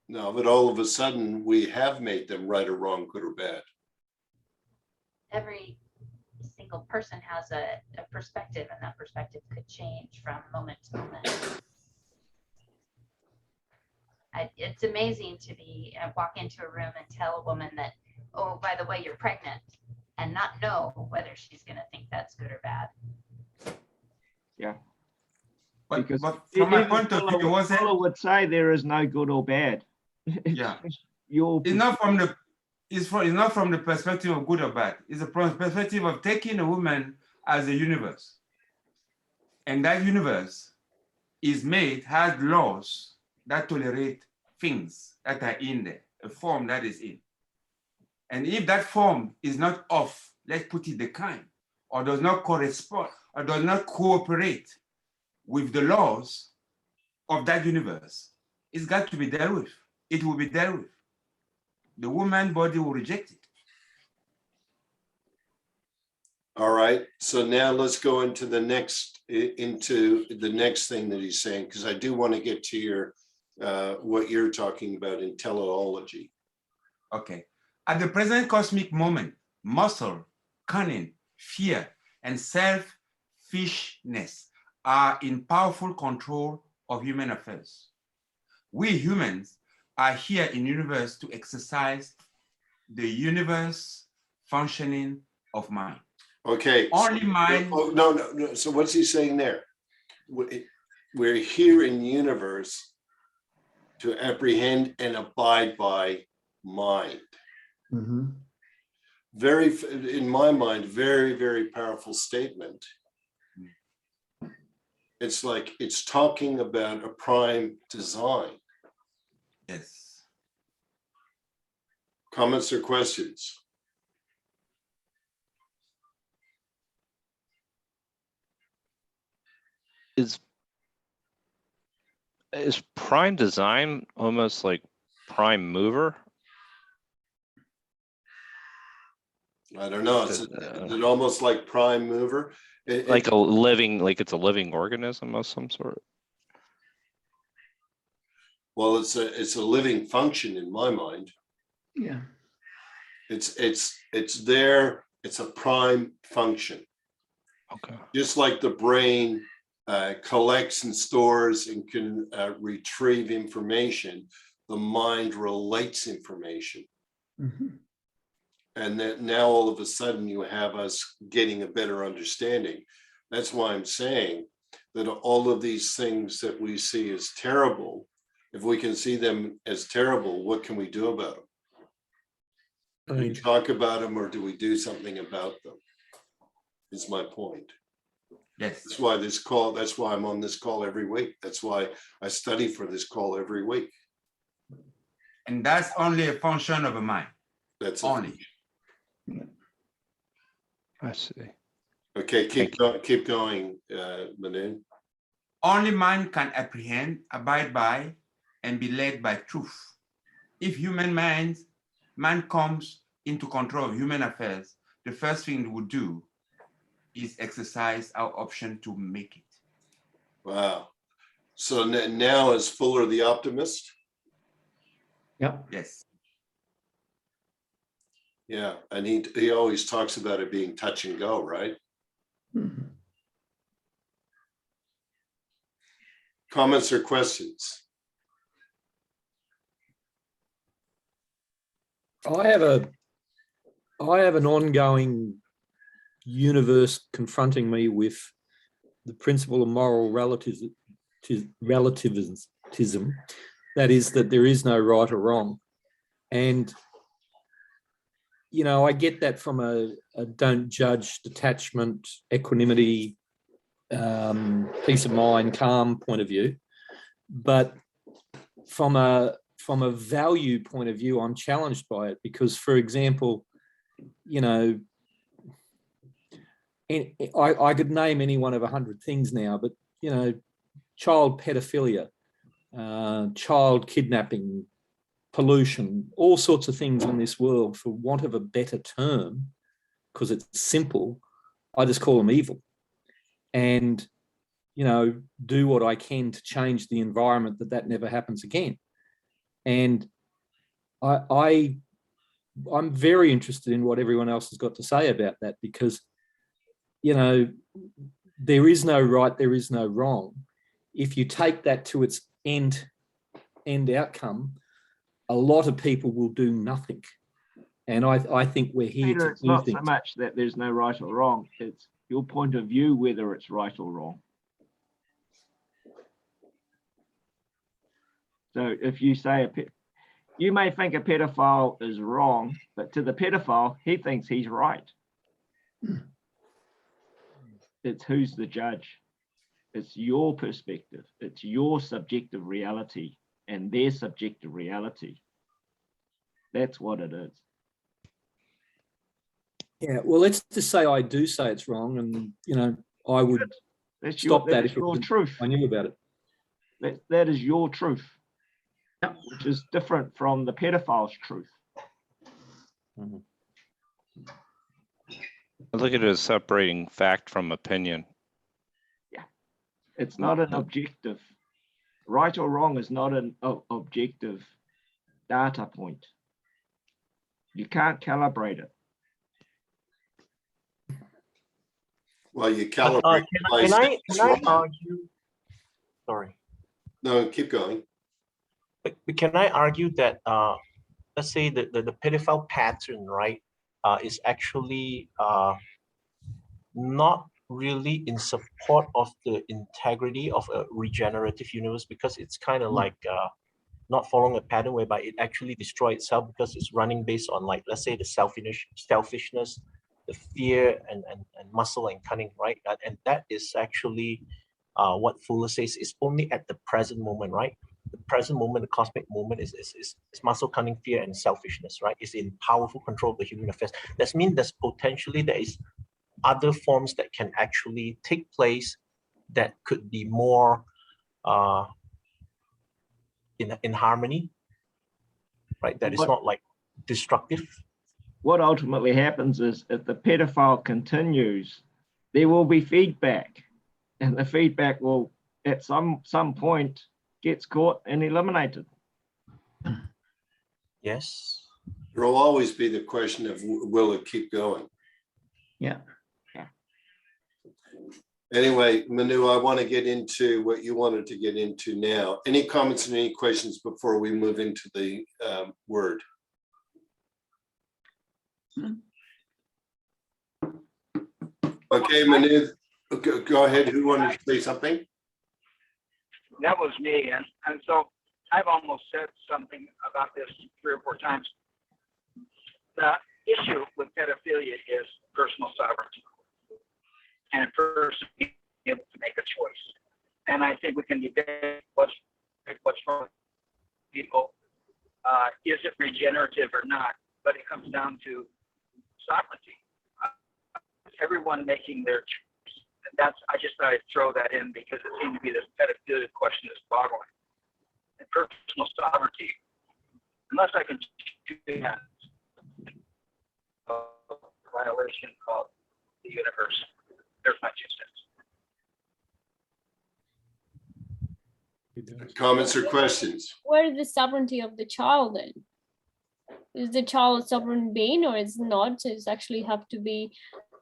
No, but all of a sudden we have made them right or wrong, good or bad. Every single person has a perspective, and that perspective could change from moment to moment. It's amazing to walk into a room and tell a woman that, oh, by the way, you're pregnant, and not know whether she's going to think that's good or bad. Yeah. But Because from my even point of view, it wasn't. Paula would say there is no good or bad. Yeah. Your It's not from the it's not from the perspective of good or bad. It's a perspective of taking a woman as a universe. And that universe has laws that tolerate things that are in there, a form that is in. And if that form is not off, let's put it the kind, or does not correspond, or does not cooperate with the laws of that universe, it's got to be dealt with. It will be dealt with. The woman body will reject it. All right, so now let's go into the next thing that he's saying, because I do want to get to your what you're talking about in teleology. Okay. At the present cosmic moment, muscle, cunning, fear, and selfishness are in powerful control of human affairs. We humans are here in universe to exercise the universe functioning of mind. Okay. Only mind. Oh, no. So what's he saying there? We're here in universe to apprehend and abide by mind. Mm-hmm. In my mind, very, very powerful statement. It's like it's talking about a prime design. Yes. Comments or questions? Is prime design almost like prime mover? I don't know. Is it almost like prime mover? Like a living, like it's a living organism of some sort? Well, it's a living function in my mind. Yeah. It's there. It's a prime function. Okay. Just like the brain collects and stores and can retrieve information, the mind relates information. Mm-hmm. And that now all of a sudden you have us getting a better understanding. That's why I'm saying that all of these things that we see as terrible, if we can see them as terrible, what can we do about them? Do we talk about them, or do we do something about them? Is my point. Yes. That's why I'm on this call every week. That's why I study for this call every week. And that's only a function of a mind. That's only. I see. Okay, keep going, Manu. Only mind can apprehend, abide by, and be led by truth. If man comes into control of human affairs, the first thing it would do is exercise our option to make it. Wow. So now is Fuller the optimist? Yep. Yes. Yeah, and he always talks about it being touch and go, right? Mm-hmm. Comments or questions? I have an ongoing universe confronting me with the principle of moral relativism. That is, that there is no right or wrong. And, you know, I get that from a don't judge, detachment, equanimity, peace of mind, calm point of view. But from a value point of view, I'm challenged by it because, for example, you know, I could name any one of 100 things now, but, you know, child pedophilia, child kidnapping, pollution, all sorts of things in this world, for want of a better term, because it's simple, I just call them evil. And, you know, do what I can to change the environment that never happens again. And I'm very interested in what everyone else has got to say about that, because, you know, there is no right, there is no wrong. If you take that to its end outcome, a lot of people will do nothing. And I think we're here Peter, to it's do not things. so much that there's no right or wrong, it's your point of view whether it's right or wrong. So if you say you may think a pedophile is wrong, but to the pedophile, he thinks he's right. It's who's the judge. It's your perspective. It's your subjective reality and their subjective reality. That's what it is. Yeah, well, let's just say I do say it's wrong, and, you know, I would stop that if your truth. I knew about it. That is your truth, which is different from the pedophile's truth. I look at it as separating fact from opinion. Yeah, it's not an objective. Right or wrong is not an objective data point. You can't calibrate it. Well, you calibrate. Can I argue? Sorry. No, keep going. But can I argue that let's say the pedophile pattern, right, is actually not really in support of the integrity of a regenerative universe, because it's kind of like not following a pattern whereby it actually destroys itself because it's running based on, like, let's say, the selfishness, the fear and muscle and cunning, right? And that is actually what Fuller says is only at the present moment, right? The present moment, the cosmic moment is muscle, cunning, fear, and selfishness, right? It's in powerful control of the human affairs. That means there's potentially there is other forms that can actually take place that could be more in harmony, right? That is not like destructive. What ultimately happens is if the pedophile continues, there will be feedback, and the feedback will at some point gets caught and eliminated. Yes. There will always be the question of will it keep going? Yeah. Anyway, Manu, I want to get into what you wanted to get into now. Any comments and any questions before we move into the word? Okay, Manu, go ahead. Who wanted to say something? That was me. And so I've almost said something about this 3 or 4 times. The issue with pedophilia is personal sovereignty and a person being able to make a choice. And I think we can debate what's wrong with people. Is it regenerative or not? But it comes down to sovereignty. Everyone making their choice. And I just thought I'd throw that in because it seemed to be this pedophilia question is boggling. And personal sovereignty, unless I can do that, violation of the universe. There's my 2 cents. Comments or questions? Where is the sovereignty of the child then? Is the child a sovereign being or is not? It's actually have to be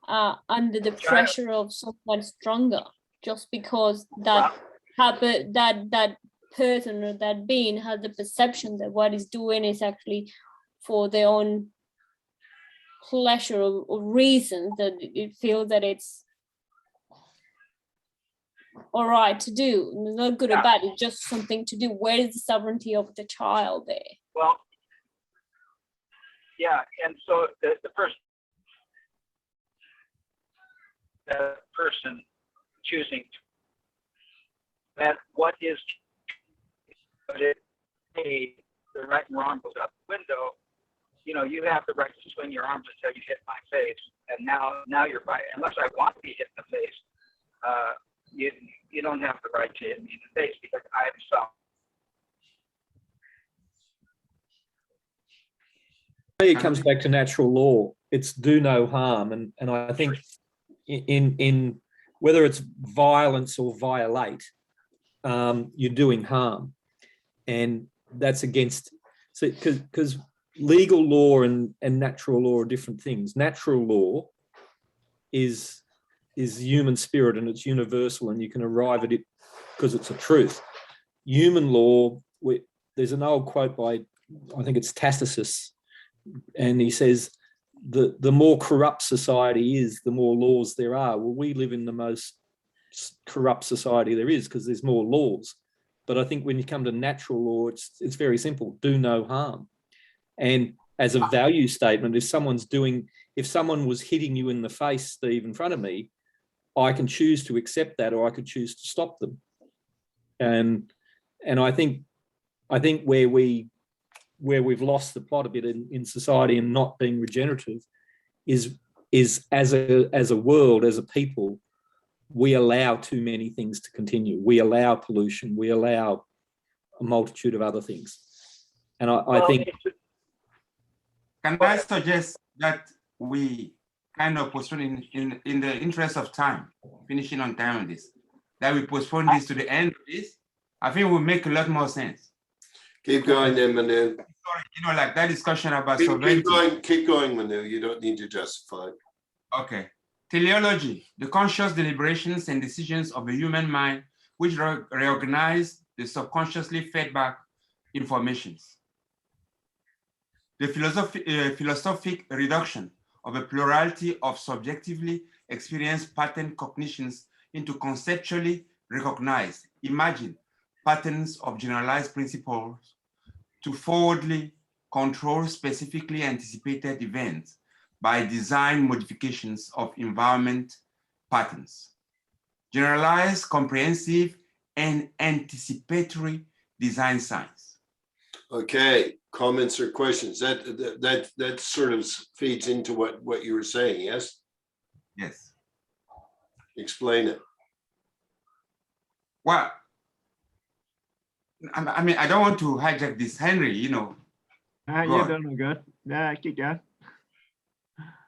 under the pressure of someone stronger, just because that that person or that being has the perception that what he's doing is actually for their own pleasure or reasons, that it feels that it's all right to do. It's not good or bad, it's just something to do. Where is the sovereignty of the child there? Well, yeah, and so the person choosing that what is the right and wrong goes out the window. You know, you have the right to swing your arms until you hit my face, and now you're right. Unless I want to be hit in the face, you don't have the right to hit me in the face because I'm sovereign. It comes back to natural law. It's do no harm, and I think in whether it's violence or violate, you're doing harm, and that's against. So because legal law and natural law are different things. Natural law is human spirit and it's universal, and you can arrive at it because it's a truth. Human law, there's an old quote by, I think it's Tacitus, and he says, the more corrupt society is, the more laws there are. Well, we live in the most corrupt society there is because there's more laws. But I think when you come to natural law, it's very simple: do no harm. And as a value statement, if someone was hitting you in the face, Steve, in front of me, I can choose to accept that, or I could choose to stop them. And I think where we've lost the plot a bit in society and not being regenerative is as a world, as a people, we allow too many things to continue. We allow pollution. We allow a multitude of other things. And I think... Can I suggest that we kind of postpone in the interest of time, finishing on time on this, that we postpone this to the end of this? I think it will make a lot more sense. Keep going then, Manu. You know, like that discussion about sovereignty. Keep going, Manu. You don't need to justify. Okay. Teleology, the conscious deliberations and decisions of the human mind, which reorganize the subconsciously fed back informations. The philosophic reduction of a plurality of subjectively experienced pattern cognitions into conceptually recognized, imagined patterns of generalized principles to forwardly control specifically anticipated events by design modifications of environment patterns. Generalized, comprehensive, and anticipatory design science. Okay, comments or questions? That sort of feeds into what you were saying, yes? Yes. Explain it. Well, I mean, I don't want to hijack this, Henry, you know. You're doing good. Yeah, keep going.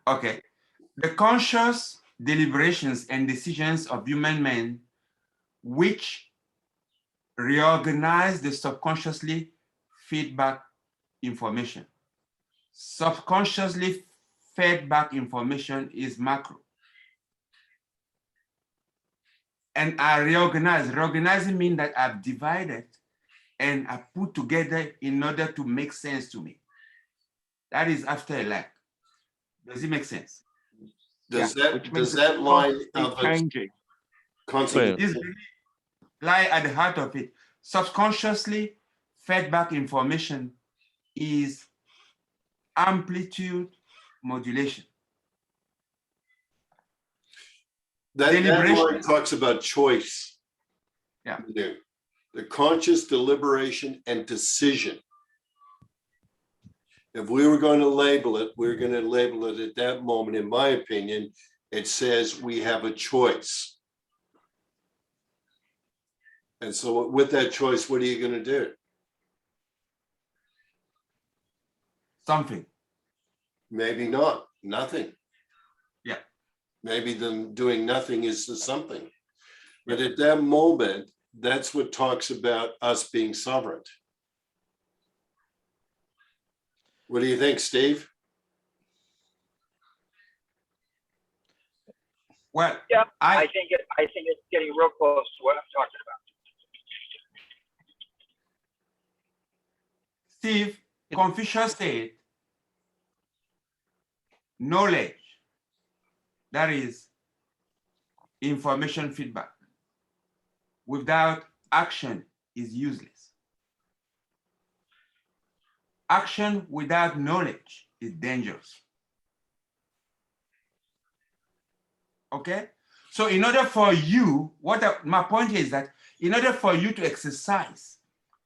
Okay. The conscious deliberations and decisions of human men, which reorganize the subconsciously feedback information. Subconsciously fed back information is macro. And I reorganize. Reorganizing means that I've divided and I put together in order to make sense to me. That is after a lack. Does it make sense? Does that line of changing? This really lie at the heart of it. Subconsciously fed back information is amplitude modulation. That line talks about choice. Yeah. The conscious deliberation and decision. If we were going to label it, we're going to label it at that moment, in my opinion, it says we have a choice. And so with that choice, what are you going to do? Something. Maybe not, nothing. Yeah. Maybe them doing nothing is the something. But at that moment, that's what talks about us being sovereign. What do you think, Steve? Well, yeah, I think it's getting real close to what I'm talking about. Steve, Confucius said, knowledge, that is information feedback, without action is useless. Action without knowledge is dangerous. Okay? So in order for you, my point is that in order for you to exercise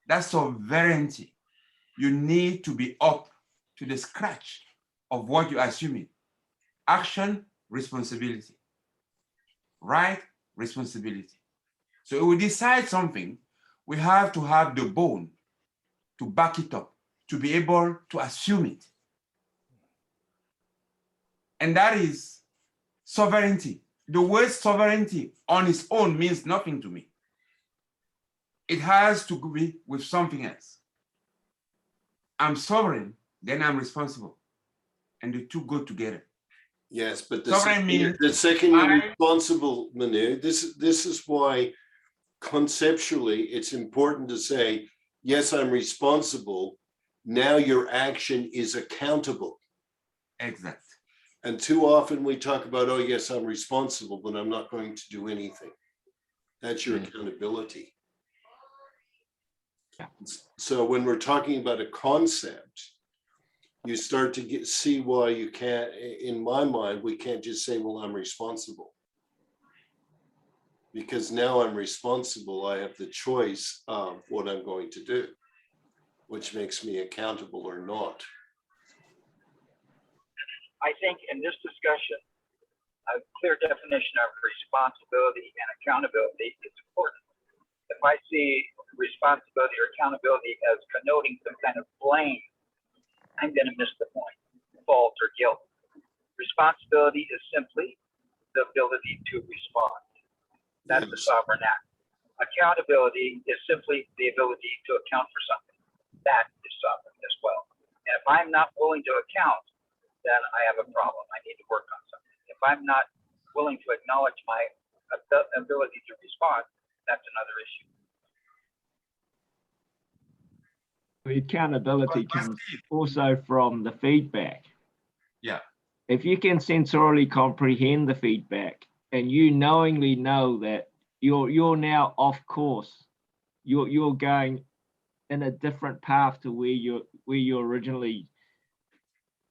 that sovereignty, you need to be up to the scratch of what you're assuming. Action, responsibility. Right, responsibility. So if we decide something, we have to have the bone to back it up, to be able to assume it. And that is sovereignty. The word sovereignty on its own means nothing to me. It has to be with something else. I'm sovereign, then I'm responsible. And the two go together. Yes, but the Sovereign second, means the second you're responsible, Manu, this is why conceptually it's important to say, yes, I'm responsible. Now your action is accountable. Exact. And too often we talk about, oh, yes, I'm responsible, but I'm not going to do anything. That's your accountability. Yeah. So when we're talking about a concept, you start to see why you can't, in my mind, we can't just say, well, I'm responsible. Because now I'm responsible, I have the choice of what I'm going to do, which makes me accountable or not. I think in this discussion, a clear definition of responsibility and accountability is important. If I see responsibility or accountability as connoting some kind of blame, I'm going to miss the point, fault or guilt. Responsibility is simply the ability to respond. That's the sovereign act. Accountability is simply the ability to account for something. That is sovereign as well. And if I'm not willing to account, then I have a problem. I need to work on something. If I'm not willing to acknowledge my ability to respond, that's another issue. The accountability comes also from the feedback. Yeah. If you can sensorially comprehend the feedback and you knowingly know that you're now off course, you're going in a different path to where you originally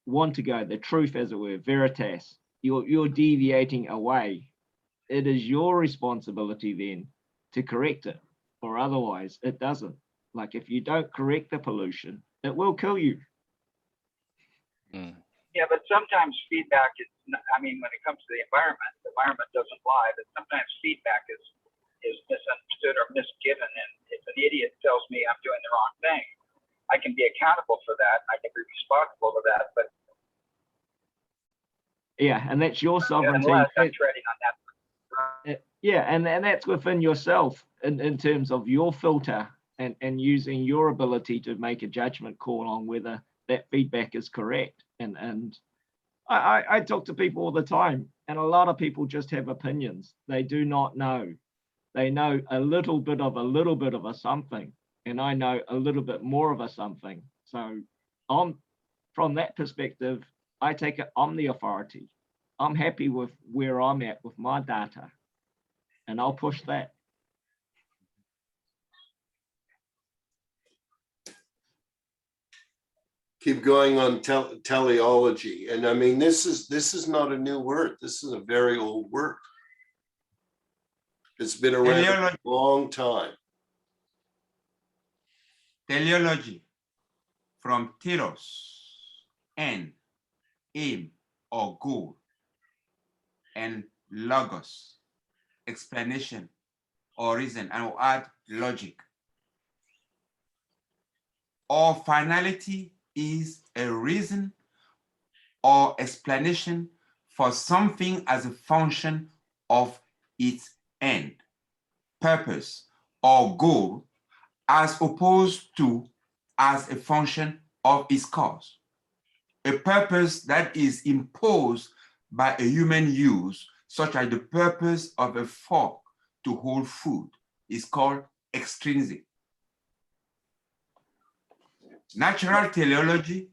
want to go, the truth, as it were, veritas, you're deviating away. It is your responsibility then to correct it, or otherwise it doesn't. Like if you don't correct the pollution, it will kill you. Yeah, but sometimes feedback is, I mean, when it comes to the environment doesn't lie, but sometimes feedback is misunderstood or misgiven. And if an idiot tells me I'm doing the wrong thing, I can be accountable for that. I can be responsible for that, but yeah, and that's your sovereignty. Unless I'm treading on that. Yeah, and that's within yourself in terms of your filter and using your ability to make a judgment call on whether that feedback is correct. And I talk to people all the time, and a lot of people just have opinions. They do not know. They know a little bit of a something, and I know a little bit more of a something. So from that perspective, I take it I'm the authority. I'm happy with where I'm at with my data, and I'll push that. Keep going on teleology. And I mean, this is not a new word. This is a very old word. It's been around a long time. Teleology, from telos, end, aim or goal, and logos, explanation or reason, and we'll add logic. Or finality is a reason or explanation for something as a function of its end, purpose, or goal, as opposed to as a function of its cause. A purpose that is imposed by a human use, such as the purpose of a fork to hold food, is called extrinsic. Natural teleology,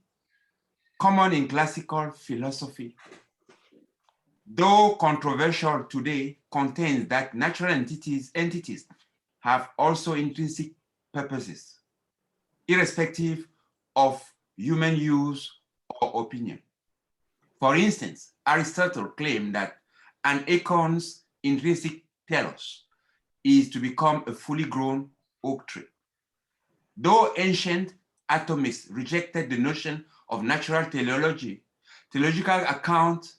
common in classical philosophy, though controversial today, contains that natural entities have also intrinsic purposes, irrespective of human use or opinion. For instance, Aristotle claimed that an acorn's intrinsic telos is to become a fully grown oak tree. Though ancient atomists rejected the notion of natural teleology, teleological accounts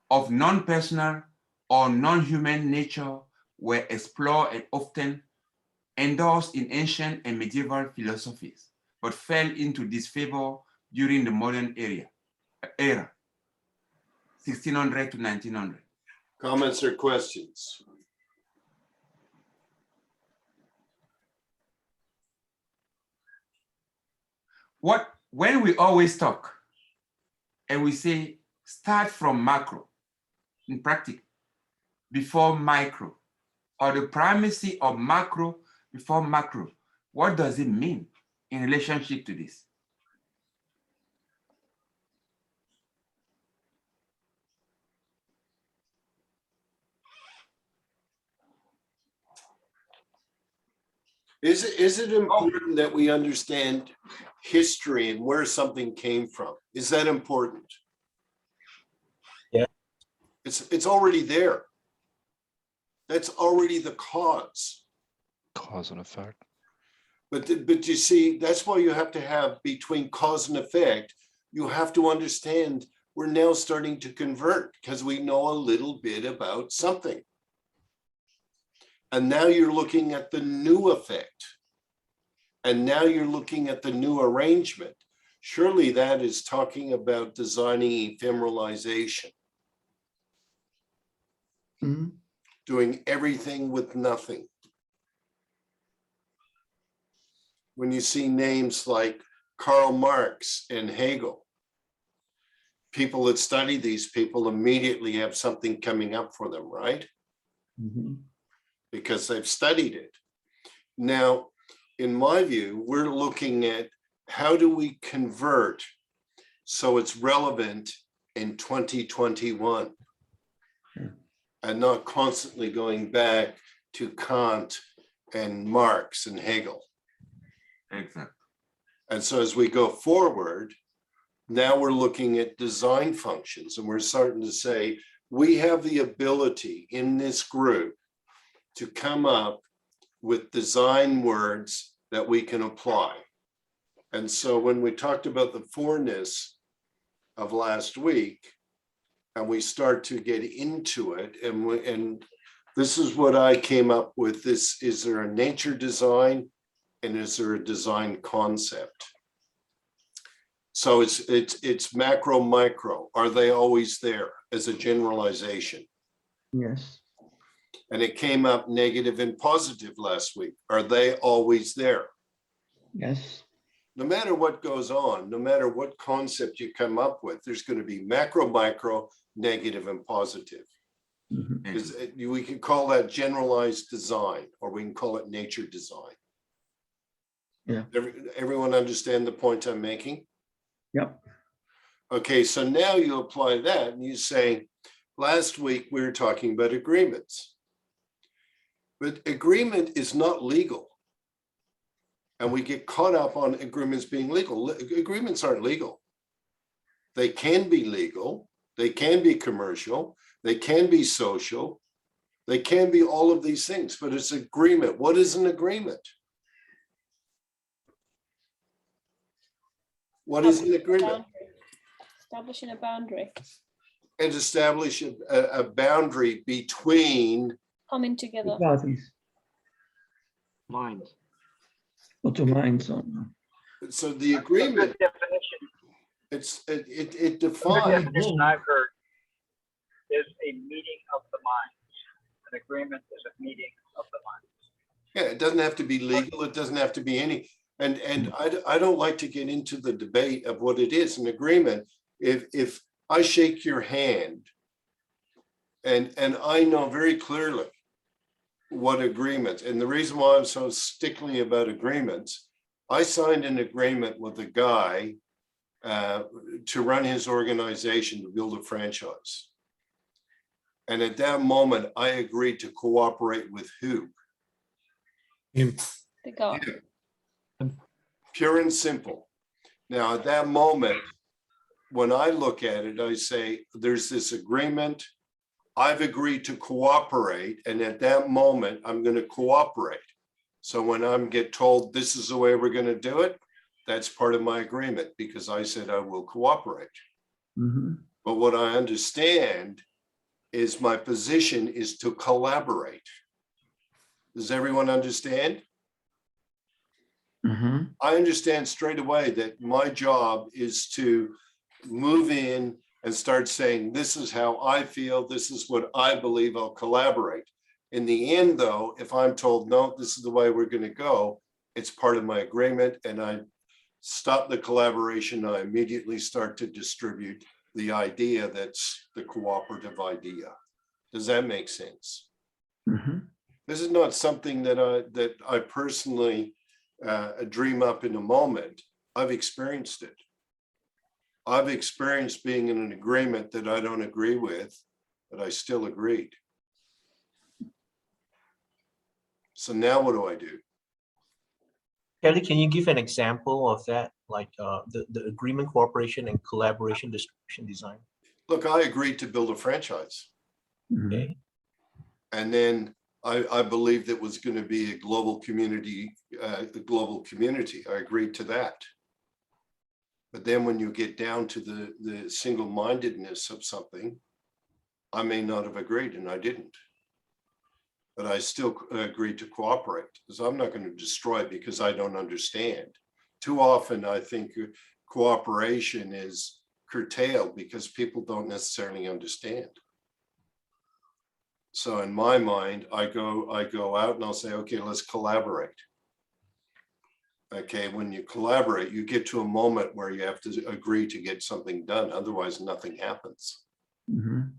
of non-personal or non-human nature were explored and often endorsed in ancient and medieval philosophies, but fell into disfavor during the modern era, 1600 to 1900. Comments or questions? When we always talk and we say, start from macro in practice before micro, or the primacy of macro before macro, what does it mean in relationship to this? Is it important that we understand history and where something came from? Is that important? Yeah. It's already there. That's already the cause. Cause and effect. But you see, that's why you have to have between cause and effect, you have to understand we're now starting to convert because we know a little bit about something. And now you're looking at the new effect. And now you're looking at the new arrangement. Surely that is talking about designing ephemeralization. Mm-hmm. Doing everything with nothing. When you see names like Karl Marx and Hegel, people that study these people immediately have something coming up for them, right? Mm-hmm. Because they've studied it. Now, in my view, we're looking at how do we convert so it's relevant in 2021 and not constantly going back to Kant and Marx and Hegel. Exactly. And so as we go forward, now we're looking at design functions and we're starting to say, we have the ability in this group to come up with design words that we can apply. And so when we talked about the fourness of last week, and we start to get into it, and this is what I came up with, this, is there a nature design and is there a design concept? So it's macro, micro. Are they always there as a generalization? Yes. And it came up negative and positive last week. Are they always there? Yes. No matter what goes on, no matter what concept you come up with, there's going to be macro, micro, negative, and positive. Mm-hmm. We can call that generalized design, or we can call it nature design. Yeah. Everyone understand the point I'm making? Yep. Okay, so now you apply that and you say, last week we were talking about agreements. But agreement is not legal. And we get caught up on agreements being legal. Agreements aren't legal. They can be legal. They can be commercial. They can be social. They can be all of these things, but it's agreement. What is an agreement? What is an agreement? Establishing a boundary. And establish a boundary between Coming together. Parties. Minds. Or to minds. So the agreement, Definition. it The defines. definition I've heard is a meeting of the minds. An agreement is a meeting of the minds. Yeah, it doesn't have to be legal. It doesn't have to be any. And I don't like to get into the debate of what it is. An agreement, if I shake your hand and I know very clearly what agreements, and the reason why I'm so stickly about agreements I signed an agreement with a guy to run his organization to build a franchise. And at that moment, I agreed to cooperate with who? Him. The guy. Pure and simple. Now, at that moment, when I look at it, I say, there's this agreement. I've agreed to cooperate. And at that moment, I'm going to cooperate. So when I get told this is the way we're going to do it, that's part of my agreement because I said I will cooperate. Mhm. But what I understand is my position is to collaborate. Does everyone understand? Mhm. I understand straight away that my job is to move in and start saying, this is how I feel, this is what I believe, I'll collaborate. In the end, though, if I'm told, no, this is the way we're going to go, it's part of my agreement, and I stop the collaboration, I immediately start to distribute the idea that's the cooperative idea. Does that make sense? Mhm. This is not something that I personally dream up in a moment. I've experienced it. I've experienced being in an agreement that I don't agree with, but I still agreed. So now what do I do? Kelly, can you give an example of that, like the agreement, cooperation, and collaboration, distribution design? Look, I agreed to build a franchise. Okay. And then I believed it was going to be a global community, I agreed to that. But then when you get down to the single-mindedness of something, I may not have agreed, and I didn't. But I still agreed to cooperate, because I'm not going to destroy because I don't understand. Too often, I think cooperation is curtailed because people don't necessarily understand. So in my mind, I go out and I'll say, okay, let's collaborate. Okay, when you collaborate, you get to a moment where you have to agree to get something done. Otherwise, nothing happens. Mhm.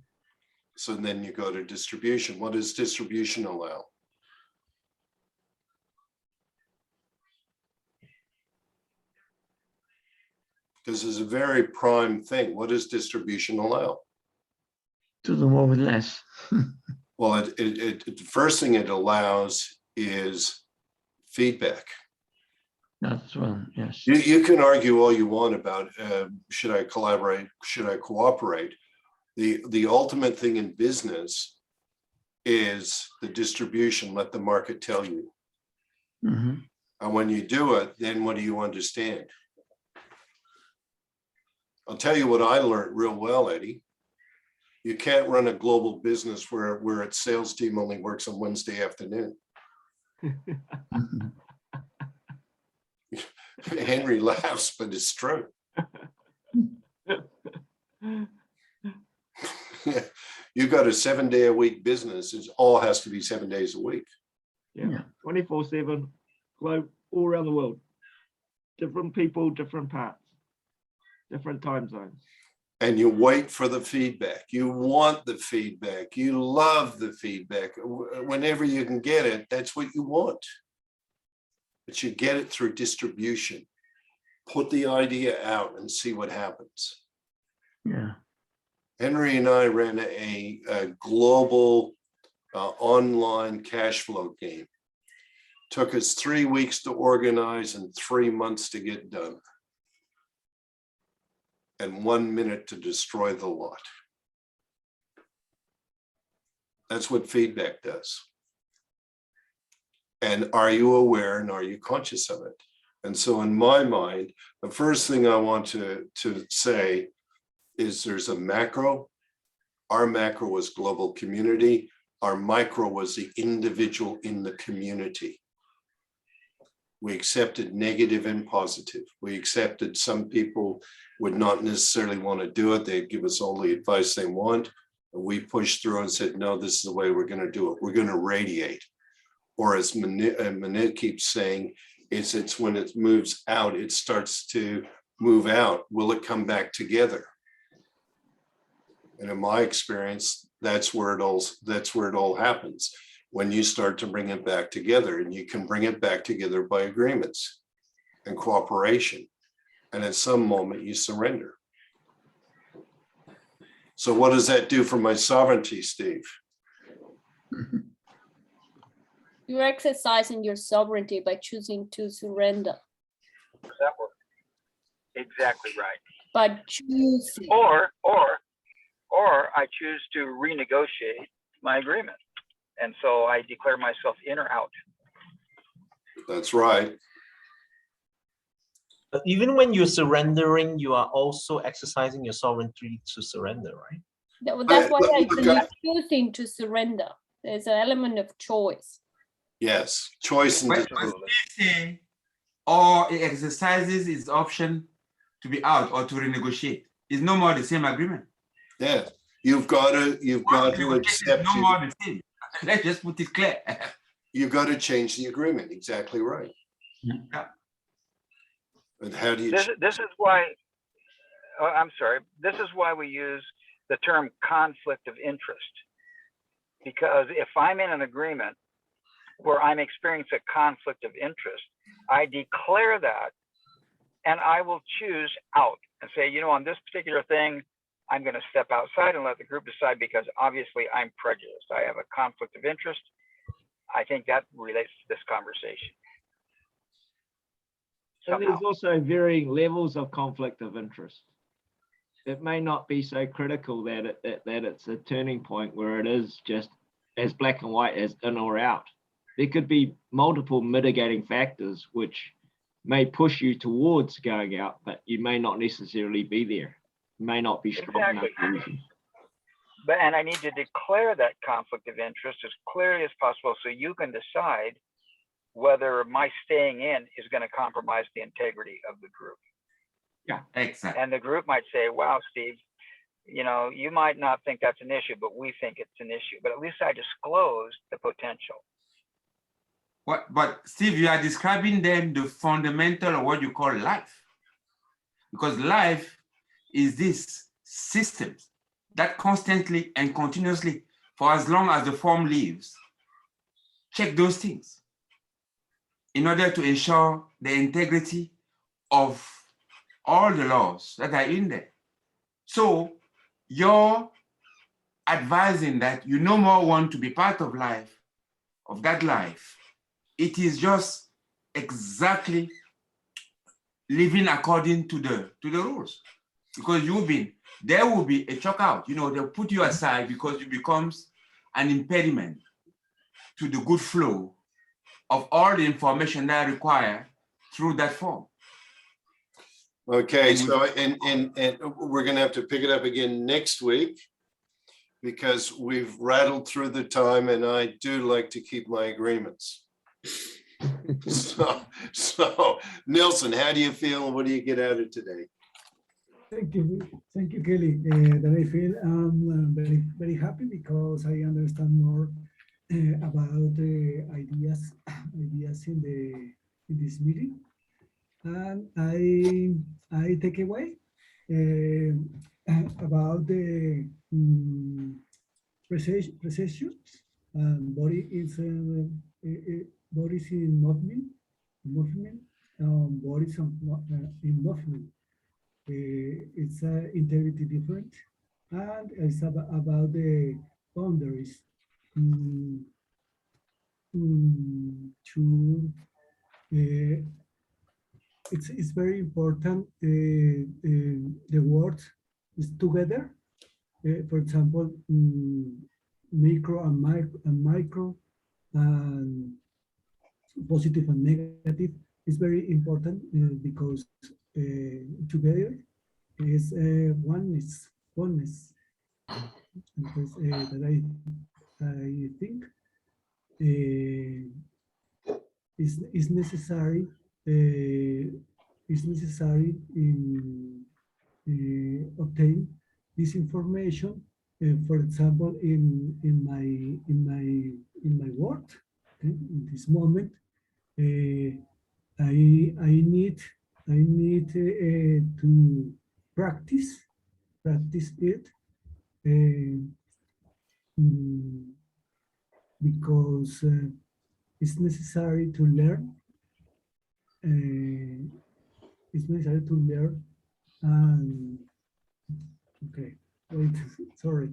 So then you go to distribution. What does distribution allow? This is a very prime thing. What does distribution allow? To do more with less. Well, the first thing it allows is feedback. That as well, yes. You can argue all you want about should I collaborate, should I cooperate? The ultimate thing in business is the distribution. Let the market tell you. Mhm. And when you do it, then what do you understand? I'll tell you what I learned real well, Eddie. You can't run a global business where its sales team only works on Wednesday afternoon. Mhm. Henry laughs, but it's true. You got a 7-day-a-week business, it all has to be 7 days a week. Yeah, 24/7, globe, all around the world. Different people, different parts, different time zones. And you wait for the feedback. You want the feedback. You love the feedback. Whenever you can get it, that's what you want. But you get it through distribution. Put the idea out and see what happens. Yeah. Henry and I ran a global online cash flow game. Took us 3 weeks to organize and 3 months to get done. And 1 minute to destroy the lot. That's what feedback does. And are you aware and are you conscious of it? And so in my mind, the first thing I want to say is there's a macro. Our macro was global community. Our micro was the individual in the community. We accepted negative and positive. We accepted some people would not necessarily want to do it. They'd give us all the advice they want. And we pushed through and said, no, this is the way we're going to do it. We're going to radiate. Or as Manit keeps saying, it's when it moves out, it starts to move out. Will it come back together? And in my experience, that's where it all happens. When you start to bring it back together, and you can bring it back together by agreements. and cooperation. And at some moment you surrender. So what does that do for my sovereignty, Steve? You're exercising your sovereignty by choosing to surrender. That works. Exactly right. But choosing. Or I choose to renegotiate my agreement. And so I declare myself in or out. That's right. But even when you're surrendering, you are also exercising your sovereignty to surrender, right? That's why I Look, believe choosing to surrender. There's an element of choice. yes, choice and But say, or it exercises its option to be out or to renegotiate. It's no more the same agreement. yeah, you've got to accept. No more the same. Let's just put it clear. You've got to change the agreement. Exactly right. Yeah. And how do you? This is why. Oh, I'm sorry. This is why we use the term conflict of interest, because if I'm in an agreement where I'm experiencing a conflict of interest, I declare that, and I will choose out and say, you know, on this particular thing, I'm going to step outside and let the group decide, because obviously I'm prejudiced. I have a conflict of interest. I think that relates to this conversation. So there's also varying levels of conflict of interest. It may not be so critical that it's a turning point where it is just as black and white as in or out. There could be multiple mitigating factors which may push you towards going out, but you may not necessarily be there. You may not be strong enough reason. And I need to declare that conflict of interest as clearly as possible so you can decide whether my staying in is going to compromise the integrity of the group. Yeah, exactly. And the group might say, wow, Steve, you know, you might not think that's an issue, but we think it's an issue. But at least I disclosed the potential. But Steve, you are describing then the fundamental of what you call life. Because life is this system that constantly and continuously, for as long as the form lives, check those things in order to ensure the integrity of all the laws that are in there. So you're advising that you no more want to be part of life, of that life. It is just exactly living according to the rules. Because there will be a chuck out, you know, they'll put you aside because you becomes an impediment to the good flow of all the information that I require through that form. Okay, so and we're going to have to pick it up again next week because we've rattled through the time, and I do like to keep my agreements. So Nelson, how do you feel? What do you get out of today? Thank you, Kelly. That I feel very, very happy because I understand more about the ideas in this meeting, and I take away about the precessions. Body is bodies in movement, bodies in movement. It's integrity different, and it's about the boundaries. It's very important. The words is together. For example, micro and micro, and positive and negative is very important because together is oneness. Because that I think is necessary. Is necessary in obtain this information. For example, in my work, okay, in this moment, I need to practice it because it's necessary to learn it's necessary to learn. And okay, wait, sorry.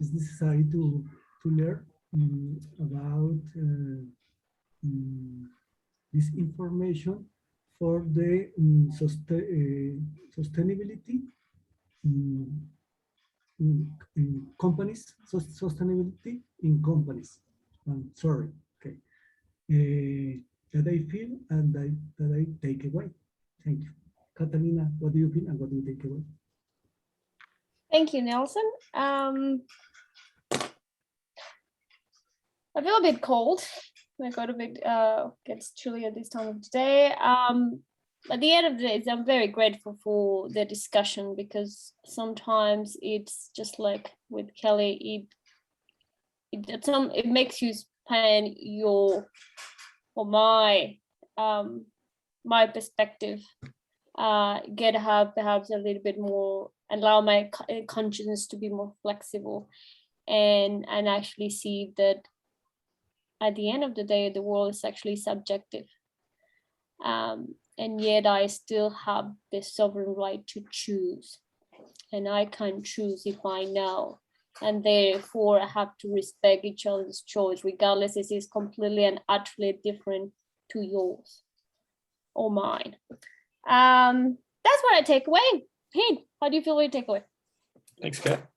It's necessary to learn about this information for the sustainability in companies, sustainability in companies. Sorry, okay. That I feel and that I take away. Thank you. Catalina, what do you feel and what do you take away? Thank you, Nelson. I feel a bit cold. I got a bit, gets chilly at this time of the day. At the end of the day, I'm very grateful for the discussion, because sometimes it's just like with Kelly, it makes you span your or my my perspective, get to have perhaps a little bit more, allow my consciousness to be more flexible, and actually see that at the end of the day, the world is actually subjective. And yet I still have the sovereign right to choose. And I can't choose if I know. And therefore, I have to respect each other's choice, regardless if it's completely and utterly different to yours or mine. That's what I take away. Hey, how do you feel when you take away? Thanks, Kat.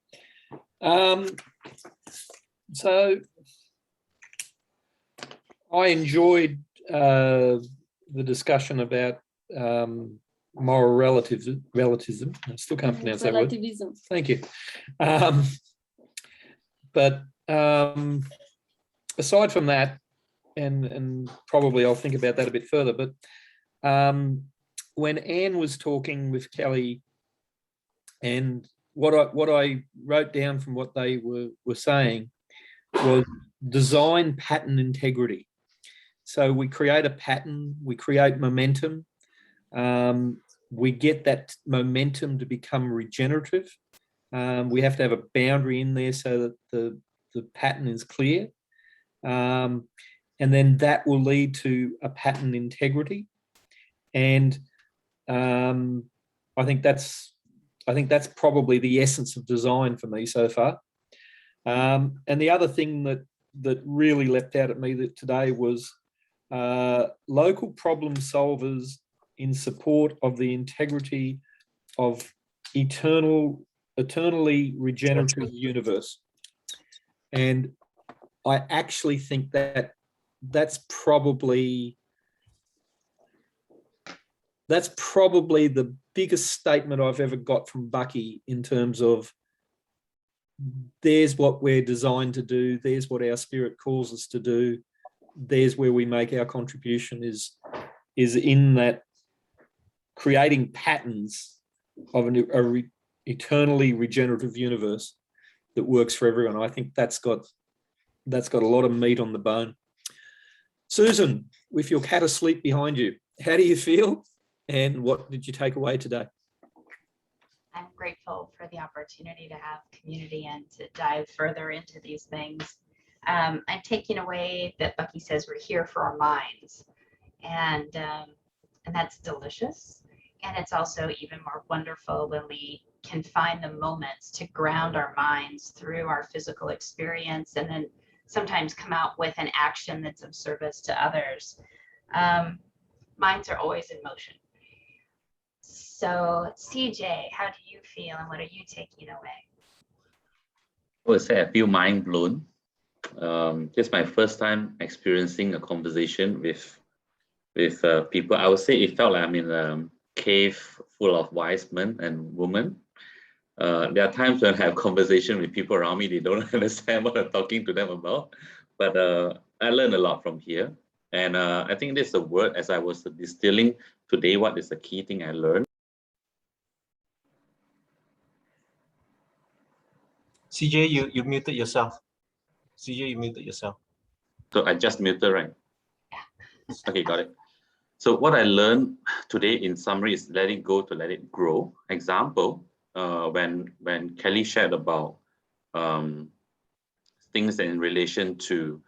So I enjoyed the discussion about moral relativism. I still can't pronounce that word. Relativism. Thank you. But aside from that, and probably I'll think about that a bit further, but when Anne was talking with Kelly, and what I wrote down from what they were saying was design pattern integrity. So we create a pattern, we create momentum, we get that momentum to become regenerative. We have to have a boundary in there so that the pattern is clear. And then that will lead to a pattern integrity. And I think that's probably the essence of design for me so far. And the other thing that really leapt out at me today was local problem solvers in support of the integrity of eternally regenerative universe. And I actually think that that's probably the biggest statement I've ever got from Bucky, in terms of there's what we're designed to do, there's what our spirit calls us to do, there's where we make our contribution, is in that creating patterns of an eternally regenerative universe that works for everyone. I think that's got a lot of meat on the bone. Susan, with your cat asleep behind you, how do you feel, and what did you take away today? I'm grateful for the opportunity to have community and to dive further into these things. I'm taking away that Bucky says we're here for our minds, and that's delicious. And it's also even more wonderful when we can find the moments to ground our minds through our physical experience, and then sometimes come out with an action that's of service to others. Minds are always in motion. So CJ, how do you feel, and what are you taking away? I would say I feel mind blown. This is my first time experiencing a conversation with people. I would say it felt like I'm in a cave full of wise men and women. There are times when I have conversation with people around me, they don't understand what I'm talking to them about. But I learned a lot from here. And I think this is the word, as I was distilling today, what is the key thing I learned. CJ, you muted yourself. CJ, you muted yourself. So I just muted, right? Okay, got it. So what I learned today in summary is let it go to let it grow. Example, when Kelly shared about things in relation to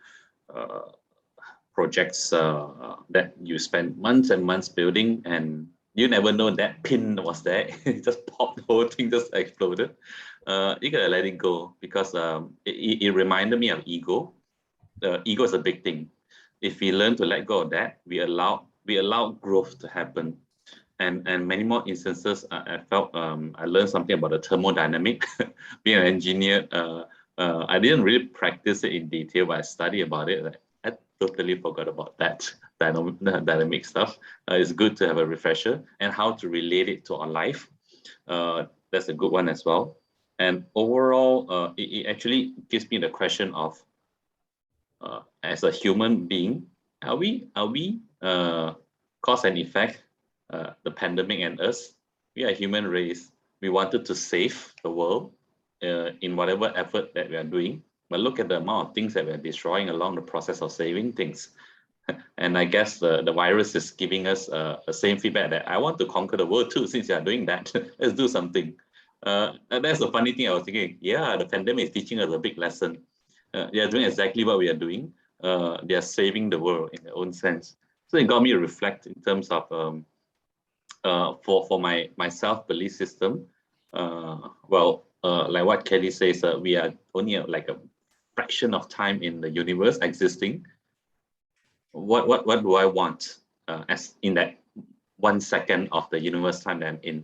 projects that you spend months and months building, and you never know that pin was there. It just popped, the whole thing just exploded. You gotta let it go, because it reminded me of ego. Ego is a big thing. If we learn to let go of that, we allow growth to happen. And many more instances, I felt I learned something about the thermodynamic. Being an engineer, I didn't really practice it in detail, but I studied about it. I totally forgot about that dynamic stuff. It's good to have a refresher, and how to relate it to our life. That's a good one as well. And overall, it actually gives me the question of, as a human being, are we cause and effect? The pandemic and us, we are a human race. We wanted to save the world in whatever effort that we are doing, but look at the amount of things that we are destroying along the process of saving things. And I guess the virus is giving us the same feedback that I want to conquer the world too. Since you are doing that, let's do something. And that's the funny thing. I was thinking, yeah, the pandemic is teaching us a big lesson. They are doing exactly what we are doing. They are saving the world in their own sense. So it got me to reflect in terms of for my self-belief system. Like what Kelly says, we are only like a fraction of time in the universe existing. What do I want as in that 1 second of the universe time that I'm in?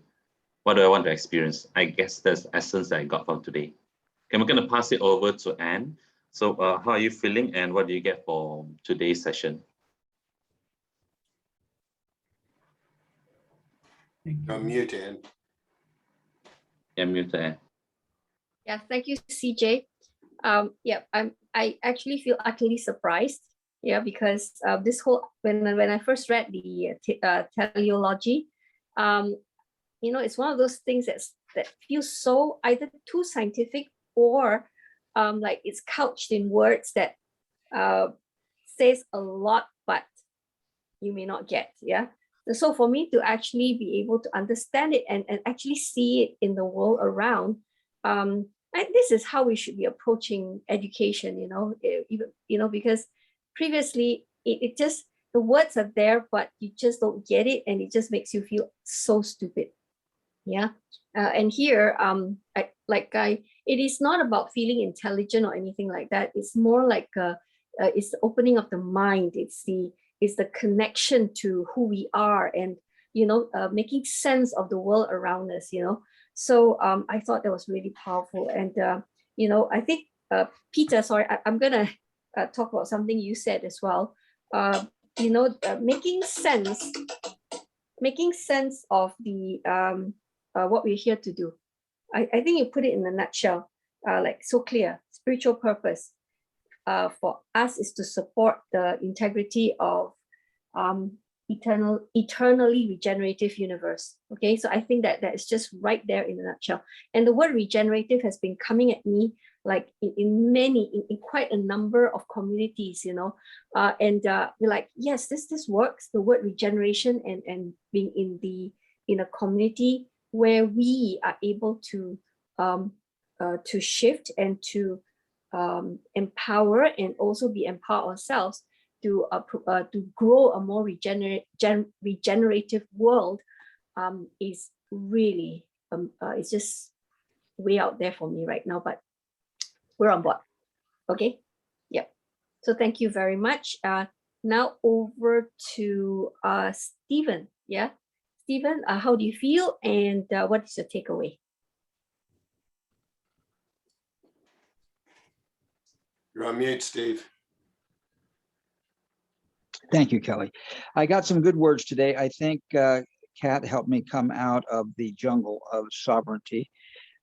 What do I want to experience? I guess that's the essence that I got from today. Okay, we're going to pass it over to Anne. So how are you feeling, and what do you get for today's session? You're mute, Anne. Yeah, mute, Anne. Yeah, thank you, CJ. Yeah, I actually feel utterly surprised. Yeah, because this whole when I first read the teleology, it's one of those things that feels so either too scientific, or like it's couched in words that says a lot, but you may not get. Yeah. So for me to actually be able to understand it and actually see it in the world around, this is how we should be approaching education, because previously it just, the words are there, but you just don't get it, and it just makes you feel so stupid. Yeah. And here, it is not about feeling intelligent or anything like that. It's more like it's the opening of the mind. It's the connection to who we are, and making sense of the world around us. So I thought that was really powerful. And I think Peter, sorry, I'm gonna talk about something you said as well. Making sense of the what we're here to do. I think you put it in a nutshell, like so clear. Spiritual purpose for us is to support the integrity of eternally regenerative universe. Okay, so I think that is just right there in a nutshell. And the word regenerative has been coming at me like in quite a number of communities, and like, yes, this works. The word regeneration and being in a community where we are able to shift and to empower, and also be empowered ourselves to grow a more regenerative world, is really it's just way out there for me right now, but we're on board. Okay. Yep. So thank you very much. Now over to Stephen. Yeah, Stephen, how do you feel, and what is your takeaway? You're on mute, Steve. Thank you, Kelly. I got some good words today. I think Kat helped me come out of the jungle of sovereignty,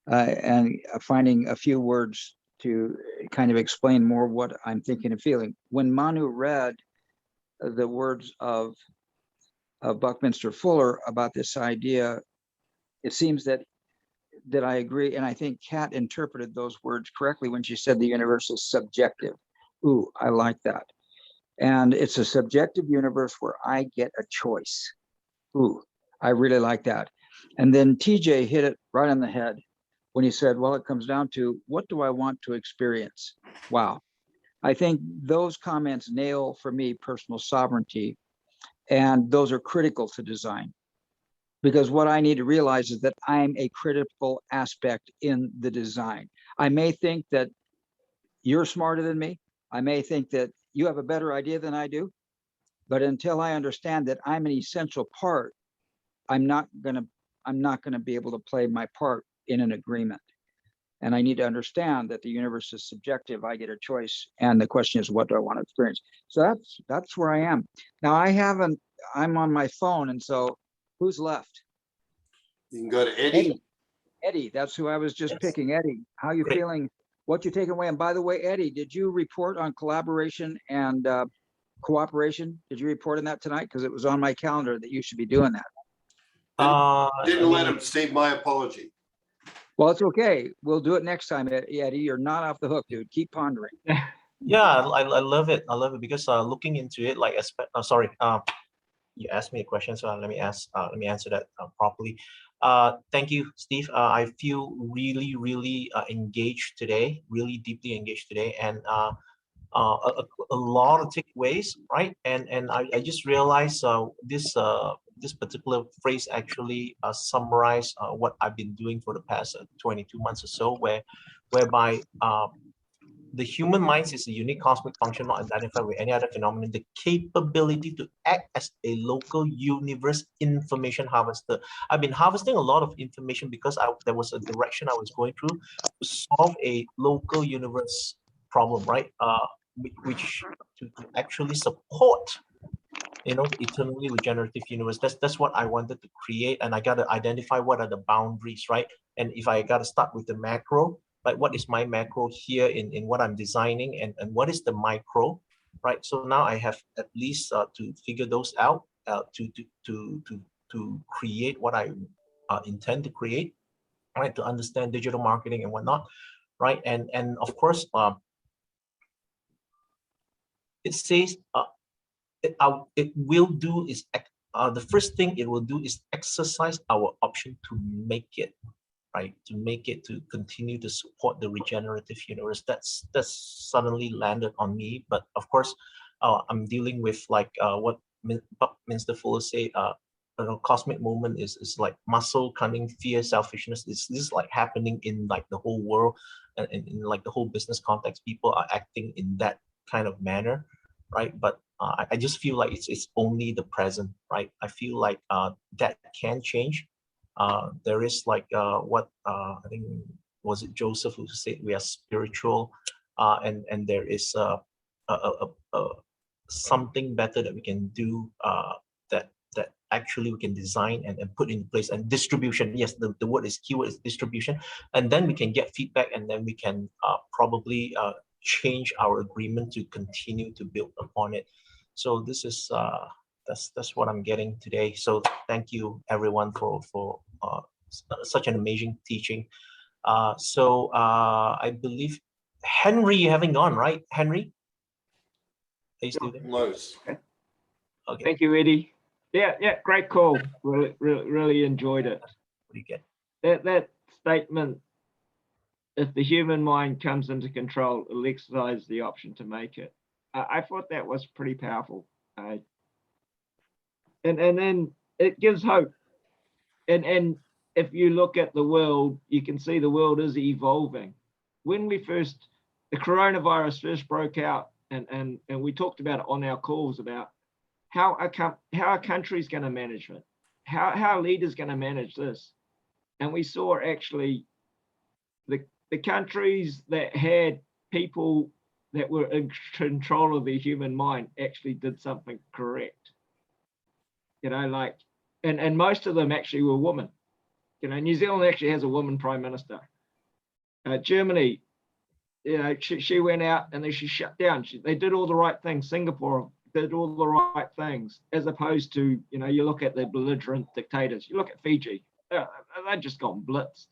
and finding a few words to kind of explain more what I'm thinking and feeling. When Manu read the words of Buckminster Fuller about this idea, it seems that I agree, and I think Kat interpreted those words correctly when she said the universe is subjective. Ooh, I like that. And it's a subjective universe where I get a choice. Ooh, I really like that. And then TJ hit it right on the head when he said, well, it comes down to, what do I want to experience? Wow. I think those comments nail for me personal sovereignty, and those are critical to design. Because what I need to realize is that I'm a critical aspect in the design. I may think that you're smarter than me. I may think that you have a better idea than I do. But until I understand that I'm an essential part, I'm not gonna be able to play my part in an agreement. And I need to understand that the universe is subjective. I get a choice. And the question is, what do I want to experience? So that's where I am. Now I'm on my phone. And so who's left? You can go to Eddie. Eddie, that's who I was just Yes. picking. Eddie, how you Great. feeling? What you taking away? And by the way, Eddie, did you report on collaboration and cooperation? Did you report on that tonight? Because it was on my calendar that you should be doing that. Didn't let him save my apology. Well, it's okay. We'll do it next time, Eddie. You're not off the hook, dude. Keep pondering. Yeah, I love it. I love it because looking into it, like, sorry, you asked me a question, so let me answer that properly. Thank you, Steve. I feel really engaged today, really deeply engaged today, and a lot of takeaways, right? And I just realized this particular phrase actually summarized what I've been doing for the past 22 months or so, whereby the human mind is a unique cosmic function not identified with any other phenomenon, the capability to act as a local universe information harvester. I've been harvesting a lot of information because there was a direction I was going through to solve a local universe problem, right? Which to actually support, the eternally regenerative universe. That's what I wanted to create, and I got to identify what are the boundaries, right? And if I got to start with the macro, like what is my macro here in what I'm designing, and what is the micro, right? So now I have at least to figure those out to create what I intend to create, right? To understand digital marketing and whatnot, right? And of course, it says it will do is the first thing it will do is exercise our option to make it, right? To make it, to continue to support the regenerative universe. That's suddenly landed on me. But of course, I'm dealing with like what Buckminster Fuller say. Cosmic moment is like muscle, cunning, fear, selfishness. This is like happening in like the whole world, and in like the whole business context. People are acting in that kind of manner, right? But I just feel like it's only the present, right? I feel like that can change. There is like what I think was it Joseph who said we are spiritual, and there is something better that we can do, that actually we can design and put into place. And distribution, yes, the word is keyword is distribution, and then we can get feedback, and then we can probably change our agreement to continue to build upon it. So this is that's what I'm getting today. So thank you everyone for such an amazing teaching. So I believe Henry, you haven't gone, right? Henry? Are you still there? Close. Okay. Thank you, Eddie. Yeah, great call. Really enjoyed it. What do you get? That statement, if the human mind comes into control, it'll exercise the option to make it. I thought that was pretty powerful. And then it gives hope. And if you look at the world, you can see the world is evolving. When the coronavirus first broke out, and we talked about it on our calls about how a country's going to manage it, how a leader's going to manage this. And we saw actually the countries that had people that were in control of their human mind actually did something correct. And most of them actually were women. New Zealand actually has a woman prime minister. Germany, she went out and she shut down. They did all the right things. Singapore did all the right things, as opposed to, you look at the belligerent dictators. You look at Fiji, they've just gone blitzed.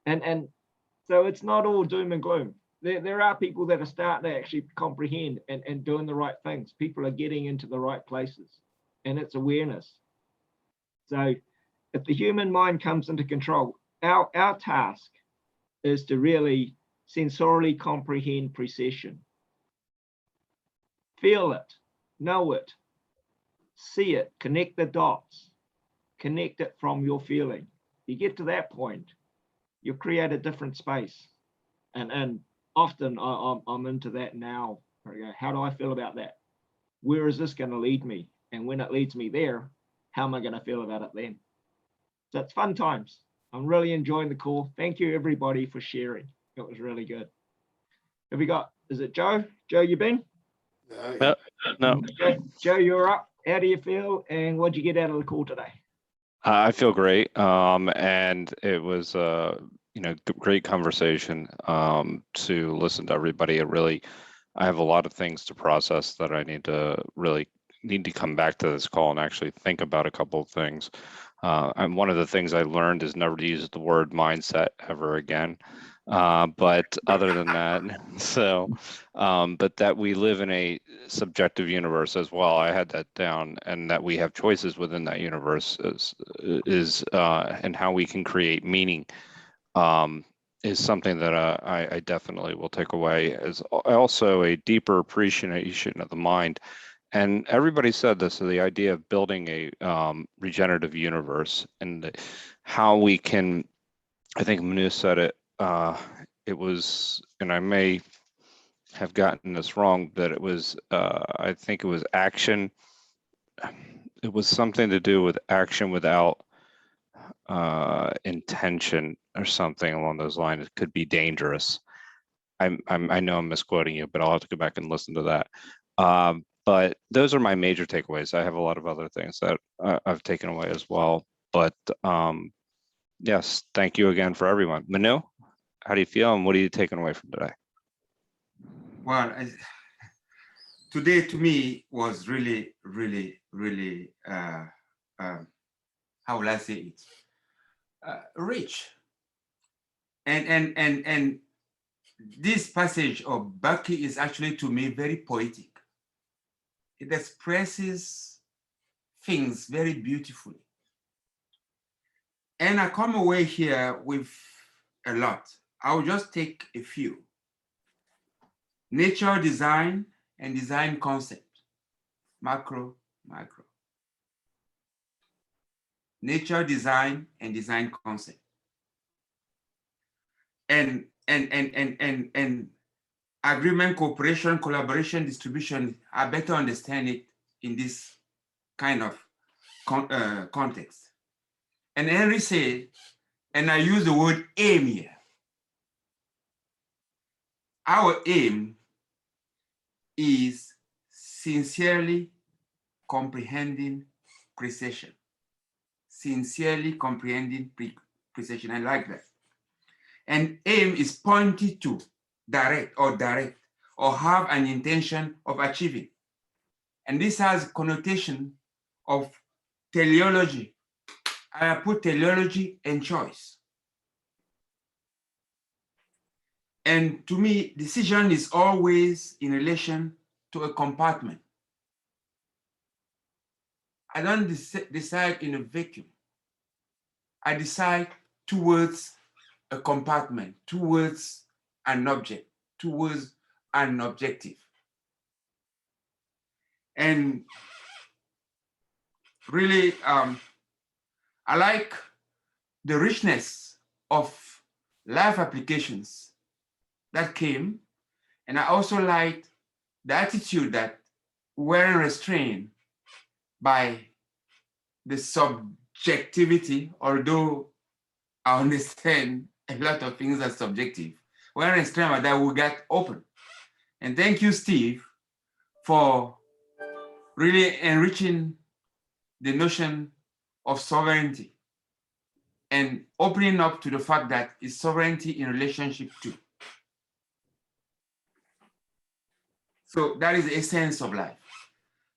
And so it's not all doom and gloom. There are people that are starting to actually comprehend and doing the right things. People are getting into the right places, and it's awareness. So if the human mind comes into control, our task is to really sensorially comprehend precession. feel it, know it, see it, connect the dots, connect it from your feeling. You get to that point, you create a different space. And often I'm into that now. I go, how do I feel about that? Where is this going to lead me? And when it leads me there, how am I going to feel about it then? So it's fun times. I'm really enjoying the call. Thank you, everybody, for sharing. It was really good. Have we got, is it Joe? Joe, you been? No. Okay. Joe, you're up. How do you feel? And what'd you get out of the call today? I feel great, and it was great conversation to listen to everybody. I have a lot of things to process that I need to come back to this call and actually think about a couple of things. And one of the things I learned is never to use the word mindset ever again. But other than that, but that we live in a subjective universe as well. I had that down, and that we have choices within that universe and how we can create meaning is something that I definitely will take away as also a deeper appreciation of the mind. And everybody said this, so the idea of building a regenerative universe and how we can, I think Manu said it, it was, and I may have gotten this wrong, but it was, I think it was action. It was something to do with action without intention or something along those lines. It could be dangerous. I know I'm misquoting you, but I'll have to go back and listen to that. But those are my major takeaways. I have a lot of other things that I've taken away as well. But yes, thank you again for everyone. Manu, how do you feel, and what are you taking away from today? Well, today to me was really, really, really, how will I say it? Rich. And this passage of Bucky is actually to me very poetic. It expresses things very beautifully. And I come away here with a lot. I'll just take a few. Nature design and design concept, macro, micro. Nature design and design concept. And agreement, cooperation, collaboration, distribution, I better understand it in this kind of context. And Henry said, and I use the word aim here. Our aim is sincerely comprehending precision. Sincerely comprehending precision. I like that. And aim is pointed to, direct, or have an intention of achieving. And this has connotation of teleology. I put teleology and choice. And to me, decision is always in relation to a compartment. I don't decide in a vacuum. I decide towards a compartment, towards an object, towards an objective. And really, I like the richness of life applications that came. And I also like the attitude that weren't restrained by the subjectivity, although I understand a lot of things are subjective. Weren't restrained by that, we got open. And thank you, Steve, for really enriching the notion of sovereignty and opening up to the fact that it's sovereignty in relationship to. So that is the essence of life.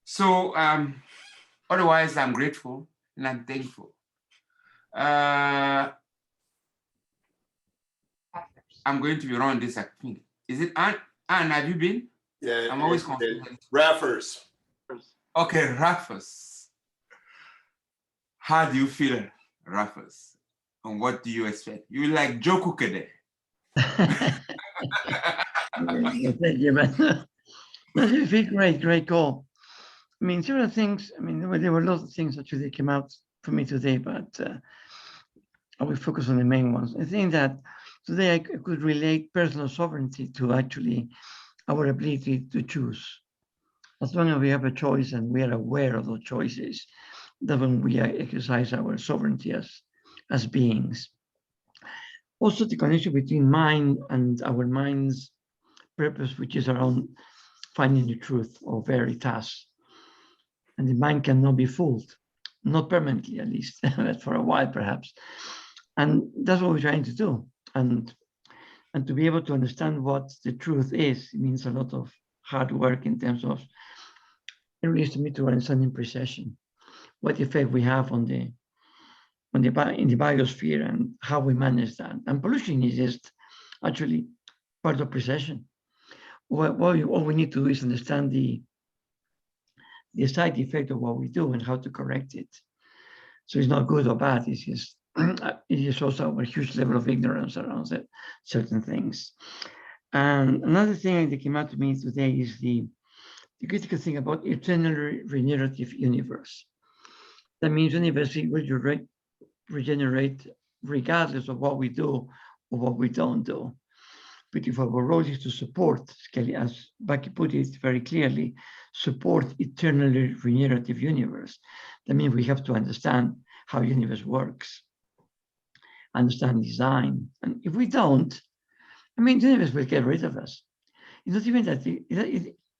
So otherwise, I'm grateful and I'm thankful. I'm going to be around this, I think. Is it Anne? Anne, have you been? Yeah, I'm always confused. Raffers. Okay, Raffers. How do you feel, Raffers? And what do you expect? You like Joe Cooker there? Thank you, man. That's a very great call. I mean, several things. I mean, there were lots of things actually that came out for me today, but I will focus on the main ones. I think that today I could relate personal sovereignty to actually our ability to choose. As long as we have a choice and we are aware of those choices, that's when we exercise our sovereignty as beings. Also, the connection between mind and our mind's purpose, which is around finding the truth or veritas. And the mind cannot be fooled, not permanently at least, but for a while perhaps. And that's what we're trying to do. And to be able to understand what the truth is, it means a lot of hard work in terms of, it relates to me to understanding precession, what effect we have in the biosphere and how we manage that. And pollution is just actually part of precession. All we need to do is understand the side effect of what we do and how to correct it. So it's not good or bad, it's just it is also a huge level of ignorance around certain things. And another thing that came out to me today is the critical thing about eternally regenerative universe. That means universe will regenerate regardless of what we do or what we don't do. But if our role is to support, as Becky put it very clearly, support eternally regenerative universe, that means we have to understand how universe works, understand design. And if we don't, I mean, the universe will get rid of us. It's not even that,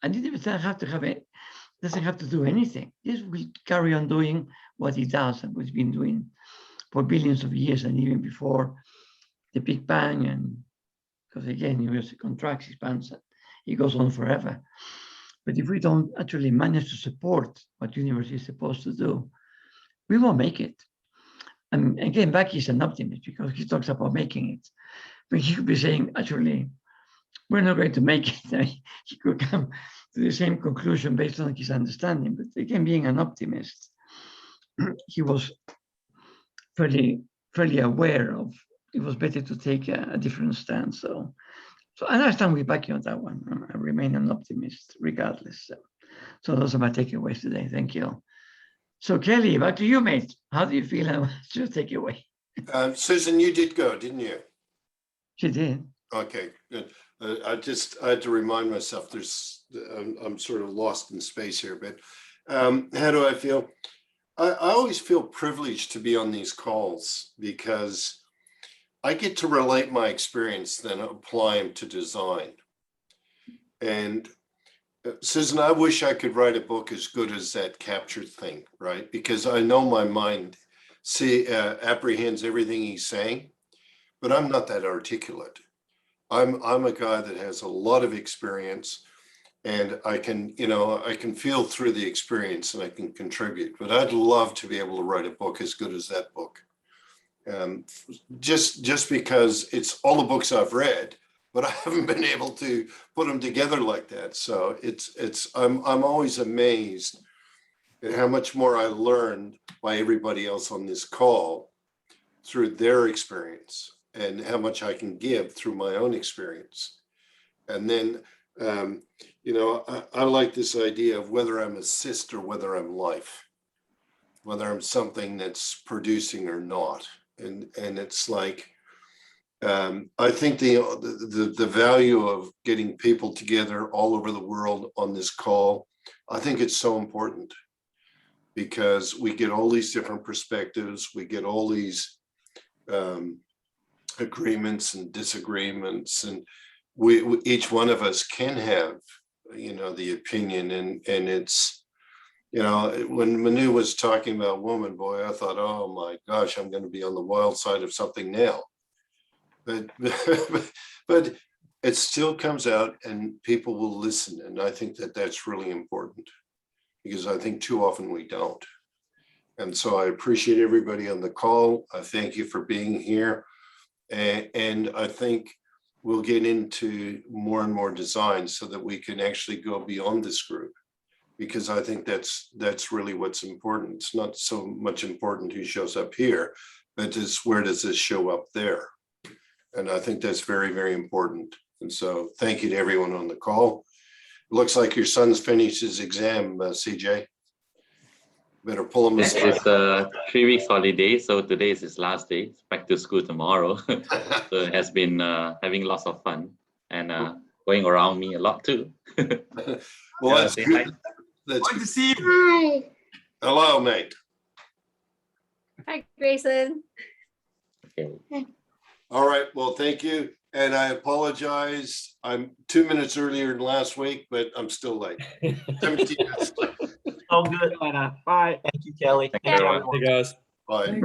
and the universe doesn't have to do anything. It will carry on doing what it does and what's been doing for billions of years and even before the Big Bang. And because again, the universe contracts, expands, and it goes on forever. But if we don't actually manage to support what the universe is supposed to do, we won't make it. And again, Becky is an optimist because he talks about making it. But he could be saying, actually, we're not going to make it. He could come to the same conclusion based on his understanding. But again, being an optimist, he was fairly aware of it was better to take a different stance. So I understand we back you on that one. I remain an optimist regardless. So those are my takeaways today. Thank you. So Kelly, back to you, mate. How do you feel? What's your takeaway? Susan, you did go, didn't you? She did. Okay, good. I had to remind myself. I'm sort of lost in space here, but how do I feel? I always feel privileged to be on these calls because I get to relate my experience, then apply them to design. And Susan, I wish I could write a book as good as that captured thing, right? Because I know my mind apprehends everything he's saying, but I'm not that articulate. I'm a guy that has a lot of experience, and I can feel through the experience and I can contribute. But I'd love to be able to write a book as good as that book. Just because it's all the books I've read, but I haven't been able to put them together like that. So I'm always amazed at how much more I learned by everybody else on this call through their experience and how much I can give through my own experience. And then, I like this idea of whether I'm assist or whether I'm life, whether I'm something that's producing or not. And it's like, I think the value of getting people together all over the world on this call, I think it's so important because we get all these different perspectives, we get all these agreements and disagreements, and we each one of us can have, the opinion, and it's, when Manu was talking about Woman Boy, I thought, oh my gosh, I'm going to be on the wild side of something now. But it still comes out and people will listen. And I think that that's really important because I think too often we don't. And so I appreciate everybody on the call. I thank you for being here. And I think we'll get into more and more design so that we can actually go beyond this group. Because I think that's really what's important. It's not so much important who shows up here, but it's where does this show up there? And I think that's very, very important. And so thank you to everyone on the call. Looks like your son's finished his exam, CJ. Better pull him It's aside. 3 weeks holiday, so today is his last day. Back to school tomorrow. So it has been having lots of fun and going around me a lot too. Well, that's say good. hi. That's Good good. to see you. Hi. Hello, mate. Hi, Grayson. Okay. All right. Well, thank you. And I apologize. I'm 2 minutes earlier than last week, but I'm still late. 17 minutes late. Oh, good. Later. Bye. Thank you, Kelly. Thank Thank you, you, everyone. everyone. Hey guys. Bye.